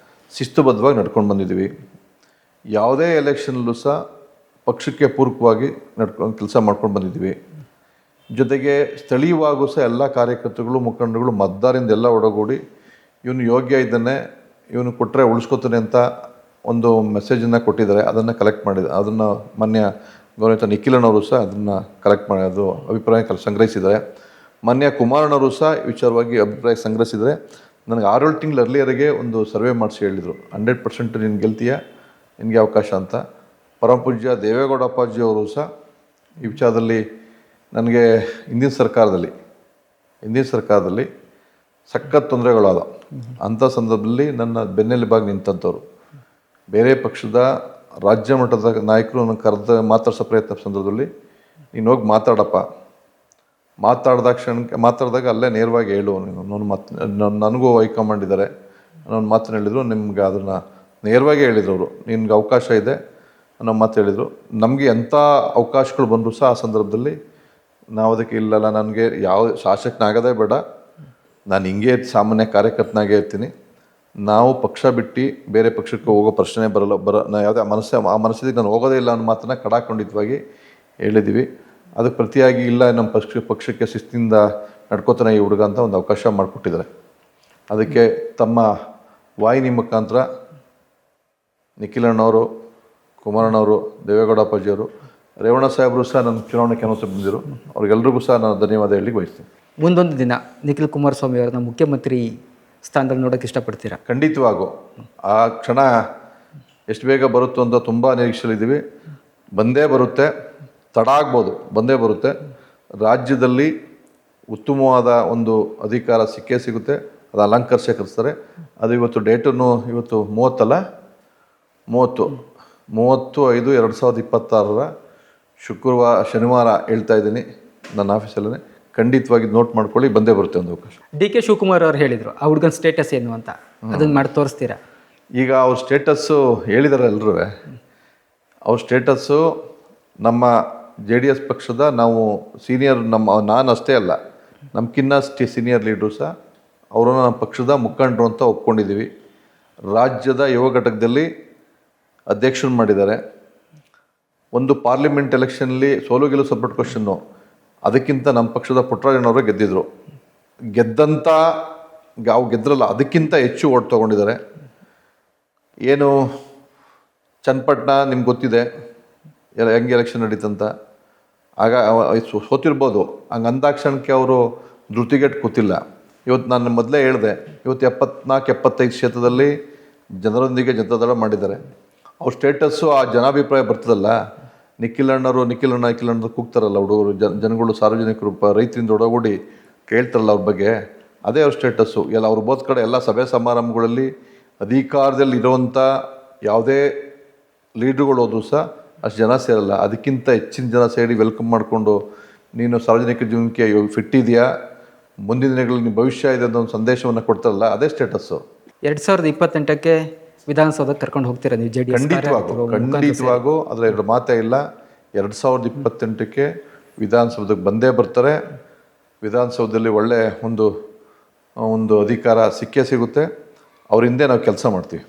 ಶಿಸ್ತುಬದ್ಧವಾಗಿ ನಡ್ಕೊಂಡು ಬಂದಿದ್ದೀವಿ. ಯಾವುದೇ ಎಲೆಕ್ಷನಲ್ಲೂ ಸಹ ಪಕ್ಷಕ್ಕೆ ಪೂರಕವಾಗಿ ಕೆಲಸ ಮಾಡ್ಕೊಂಡು ಬಂದಿದ್ದೀವಿ. ಜೊತೆಗೆ ಸ್ಥಳೀಯವಾಗೂ ಸಹ ಎಲ್ಲ ಕಾರ್ಯಕರ್ತರುಗಳು, ಮುಖಂಡರುಗಳು, ಮತದಾರರಿಂದ ಎಲ್ಲ ಒಡಗೂಡಿ ಇವನು ಯೋಗ್ಯ ಇದ್ದಾನೆ, ಇವನು ಕೊಟ್ಟರೆ ಉಳಿಸ್ಕೊತಾನೆ ಅಂತ ಒಂದು ಮೆಸೇಜನ್ನು ಕೊಟ್ಟಿದ್ದಾರೆ. ಅದನ್ನು ಕಲೆಕ್ಟ್ ಮಾಡಿದೆ. ಅದನ್ನು ಮಾನ್ಯ ಗೌರವಿತ ನಿಖಿಲಣ್ಣವರು ಸಹ ಅದನ್ನು ಕಲೆಕ್ಟ್ ಮಾಡಿ ಅದು ಅಭಿಪ್ರಾಯ ಸಂಗ್ರಹಿಸಿದ್ದಾರೆ. ಮಾನ್ಯ ಕುಮಾರಣ್ಣವರು ಸಹ ವಿಚಾರವಾಗಿ ಅಭಿಪ್ರಾಯ ಸಂಗ್ರಹಿಸಿದರೆ ನನಗೆ 6 ತಿಂಗಳು ಅರ್ಲಿಯರಿಗೆ ಒಂದು ಸರ್ವೆ ಮಾಡಿಸಿ ಹೇಳಿದರು, 100% ನೀನು ಗೆಲ್ತೀಯ, ನಿನಗೆ ಅವಕಾಶ ಅಂತ. ಪರಮಪೂಜ್ಯ ದೇವೇಗೌಡ ಅಪ್ಪಾಜಿಯವರು ಸಹ ಈ ವಿಚಾರದಲ್ಲಿ ನನಗೆ ಹಿಂದಿನ ಸರ್ಕಾರದಲ್ಲಿ ಸಖತ್ ತೊಂದರೆಗಳಾದ ಅಂಥ ಸಂದರ್ಭದಲ್ಲಿ ನನ್ನ ಬೆನ್ನೆಲುಬಾಗಿ ನಿಂತಂಥವ್ರು. ಬೇರೆ ಪಕ್ಷದ ರಾಜ್ಯ ಮಟ್ಟದ ನಾಯಕರು ನನ್ನ ಮಾತಾಡಿಸೋ ಪ್ರಯತ್ನ ಸಂದರ್ಭದಲ್ಲಿ ನೀನು ಹೋಗಿ ಮಾತಾಡಪ್ಪ, ಮಾತಾಡಿದಾಗ ಅಲ್ಲೇ ನೇರವಾಗಿ ಹೇಳು ನೀನು. ನನಗೂ ಹೈಕಮಾಂಡ್ ಇದ್ದಾರೆ, ನನ್ನ ಮಾತನ್ನು ಹೇಳಿದರು. ನಿಮ್ಗೆ ಅದನ್ನು ನೇರವಾಗಿ ಹೇಳಿದರು ಅವರು, ನಿನ್ಗೆ ಅವಕಾಶ ಇದೆ ಅನ್ನೋ ಮಾತು ಹೇಳಿದರು. ನಮಗೆ ಎಂಥ ಅವಕಾಶಗಳು ಬಂದರೂ ಸಹ ಆ ಸಂದರ್ಭದಲ್ಲಿ ನಾವು ಅದಕ್ಕೆ ಇಲ್ಲಲ್ಲ, ನನಗೆ ಯಾವ ಶಾಸಕನಾಗೋದೇ ಬೇಡ, ನಾನು ಹಿಂಗೆ ಸಾಮಾನ್ಯ ಕಾರ್ಯಕರ್ತನಾಗೇ ಇರ್ತೀನಿ, ನಾವು ಪಕ್ಷ ಬಿಟ್ಟು ಬೇರೆ ಪಕ್ಷಕ್ಕೆ ಹೋಗೋ ಪ್ರಶ್ನೆ ನಾ ಯಾವುದೇ ಆ ಮನಸ್ಥಿತಿಗೆ ನಾನು ಹೋಗೋದೇ ಇಲ್ಲ ಅನ್ನೋ ಮಾತನ್ನು ಕಡಾಖಂಡಿತವಾಗಿ ಹೇಳಿದ್ದೀವಿ. ಅದಕ್ಕೆ ಪ್ರತಿಯಾಗಿ ಇಲ್ಲ, ನಮ್ಮ ಪಕ್ಷಕ್ಕೆ ಶಿಸ್ತಿನಿಂದ ನಡ್ಕೋತಾನೆ ಈ ಹುಡುಗ ಅಂತ ಒಂದು ಅವಕಾಶ ಮಾಡಿಕೊಟ್ಟಿದ್ದಾರೆ. ಅದಕ್ಕೆ ತಮ್ಮ ವಾಹಿನಿ ಮುಖಾಂತರ ನಿಖಿಲಣ್ಣವರು, ಕುಮಾರಣ್ಣವರು, ದೇವೇಗೌಡ ಅಪ್ಪಾಜಿಯವರು, ರೇವಣ್ಣ ಸಾಹೇಬರು ಸಹ ನನ್ನ ಚುನಾವಣೆ ಕೆಲಸ ಬಂದಿರು. ಅವ್ರಿಗೆಲ್ರಿಗೂ ಸಹ ನಾನು ಧನ್ಯವಾದ ಹೇಳಿ ಬಯಸ್ತೀನಿ. ಮುಂದೊಂದು ದಿನ ನಿಖಿಲ್ ಕುಮಾರಸ್ವಾಮಿ ಅವರನ್ನ ಮುಖ್ಯಮಂತ್ರಿ ಸ್ಥಾನದಲ್ಲಿ ನೋಡೋಕ್ಕೆ ಇಷ್ಟಪಡ್ತೀರಾ? ಖಂಡಿತವಾಗೂ ಆ ಕ್ಷಣ ಎಷ್ಟು ಬೇಗ ಬರುತ್ತೋ ಅಂತ ತುಂಬ ನಿರೀಕ್ಷೆಲಿದ್ದೀವಿ. ಬಂದೇ ಬರುತ್ತೆ, ತಡ ಆಗ್ಬೋದು, ಬಂದೇ ಬರುತ್ತೆ. ರಾಜ್ಯದಲ್ಲಿ ಉತ್ತಮವಾದ ಒಂದು ಅಧಿಕಾರ ಸಿಕ್ಕೇ ಸಿಗುತ್ತೆ, ಅದು ಅಲಂಕರಿಸೇ ಕರೆಸ್ತಾರೆ. ಅದು ಇವತ್ತು ಡೇಟನ್ನು ಇವತ್ತು 30/5/2026 ಶನಿವಾರ ಹೇಳ್ತಾ ಇದ್ದೀನಿ ನನ್ನ ಆಫೀಸಲ್ಲೇ. ಖಂಡಿತವಾಗಿ ನೋಟ್ ಮಾಡ್ಕೊಳ್ಳಿ, ಬಂದೇ ಬರುತ್ತೆ ಒಂದು ಅವಕಾಶ. DK ಶಿವಕುಮಾರ್ ಅವರು ಹೇಳಿದರು ಆ ಹುಡುಗನ ಸ್ಟೇಟಸ್ ಏನು ಅಂತ, ಅದನ್ನು ಮಾಡಿ ತೋರಿಸ್ತೀರಾ? ಈಗ ಅವ್ರ ಸ್ಟೇಟಸ್ಸು ಹೇಳಿದ್ದಾರೆ ಎಲ್ಲರೂ. ಅವ್ರ ಸ್ಟೇಟಸ್ಸು ನಮ್ಮ JDS ಪಕ್ಷದ ನಾವು ಸೀನಿಯರ್, ನಾನು ಅಷ್ಟೇ ಅಲ್ಲ, ನಮ್ಗಿನ್ನ ಸೀನಿಯರ್ ಲೀಡ್ರು ಸಹ ಅವರನ್ನು ನಮ್ಮ ಪಕ್ಷದ ಮುಖಂಡರು ಅಂತ ಒಪ್ಕೊಂಡಿದ್ದೀವಿ. ರಾಜ್ಯದ ಯುವ ಘಟಕದಲ್ಲಿ ಅಧ್ಯಕ್ಷರು ಮಾಡಿದ್ದಾರೆ. ಒಂದು ಪಾರ್ಲಿಮೆಂಟ್ ಎಲೆಕ್ಷನ್ಲಿ ಸೋಲು ಗೆಲುವು ಸಪ್ರೇಟ್ ಕ್ವಶನ್ನು, ಅದಕ್ಕಿಂತ ನಮ್ಮ ಪಕ್ಷದ ಪುಟ್ಟರಾಜಣ್ಣವರು ಗೆದ್ದಿದ್ರು. ಅವ್ರು ಗೆದ್ರಲ್ಲ, ಅದಕ್ಕಿಂತ ಹೆಚ್ಚು ಓಟ್ ತೊಗೊಂಡಿದ್ದಾರೆ. ಏನು ಚನ್ನಪಟ್ಟಣ ನಿಮ್ಗೆ ಗೊತ್ತಿದೆ ಹೆಂಗೆ ಎಲೆಕ್ಷನ್ ನಡೀತಂತ. ಆಗ ಸೋತಿರ್ಬೋದು, ಹಂಗೆ ಅಂದಾಕ್ಷಣಕ್ಕೆ ಅವರು ಧೃತಿಗೆಟ್ಟು ಕೂತಿಲ್ಲ. ಇವತ್ತು ನಾನು ಮೊದಲೇ ಹೇಳಿದೆ, ಇವತ್ತು 74-75 ಕ್ಷೇತ್ರದಲ್ಲಿ ಜನರೊಂದಿಗೆ ಜನತಾದಳ ಮಾಡಿದ್ದಾರೆ. ಅವ್ರ ಸ್ಟೇಟಸ್ಸು ಆ ಜನಾಭಿಪ್ರಾಯ ಬರ್ತದಲ್ಲ, ನಿಖಿಲಣ್ಣ ಕೂಗ್ತಾರಲ್ಲ ಹುಡುಗರು, ಜನಗಳು, ಸಾರ್ವಜನಿಕರು, ರೈತರಿಂದ ಒಡಗೂಡಿ ಕೇಳ್ತಾರಲ್ಲ ಅವ್ರ ಬಗ್ಗೆ, ಅದೇ ಅವ್ರ ಸ್ಟೇಟಸ್ಸು. ಅವ್ರು ಬೋದ್ ಕಡೆ ಎಲ್ಲ ಸಭೆ ಸಮಾರಂಭಗಳಲ್ಲಿ ಅಧಿಕಾರದಲ್ಲಿ ಇರೋವಂಥ ಯಾವುದೇ ಲೀಡ್ರುಗಳು ಹೋದ್ರು ಸಹ ಅಷ್ಟು ಜನ ಸೇರಲ್ಲ. ಅದಕ್ಕಿಂತ ಹೆಚ್ಚಿನ ಜನ ಸೇರಿ ವೆಲ್ಕಮ್ ಮಾಡಿಕೊಂಡು, ನೀನು ಸಾರ್ವಜನಿಕ ಜೀವನಕ್ಕೆ ಫಿಟ್ ಇದೆಯಾ, ಮುಂದಿನ ದಿನಗಳಲ್ಲಿ ನಿಮ್ಮ ಭವಿಷ್ಯ ಇದೆ ಅನ್ನೋ ಒಂದು ಸಂದೇಶವನ್ನು ಕೊಡ್ತಾರಲ್ಲ, ಅದೇ ಸ್ಟೇಟಸ್ಸು. 2028ಕ್ಕೆ ವಿಧಾನಸೌಧಕ್ಕೆ ಕರ್ಕೊಂಡು ಹೋಗ್ತೀರಾ ನೀವು? ಖಂಡಿತವಾಗೂ ಅದರ ಎರಡು ಮಾತೇ ಇಲ್ಲ. 2028ಕ್ಕೆ ವಿಧಾನಸೌಧಕ್ಕೆ ಬಂದೇ ಬರ್ತಾರೆ. ವಿಧಾನಸೌಧದಲ್ಲಿ ಒಳ್ಳೆ ಒಂದು ಅಧಿಕಾರ ಸಿಕ್ಕೇ ಸಿಗುತ್ತೆ. ಅವ್ರ ಹಿಂದೆ ನಾವು ಕೆಲಸ ಮಾಡ್ತೀವಿ.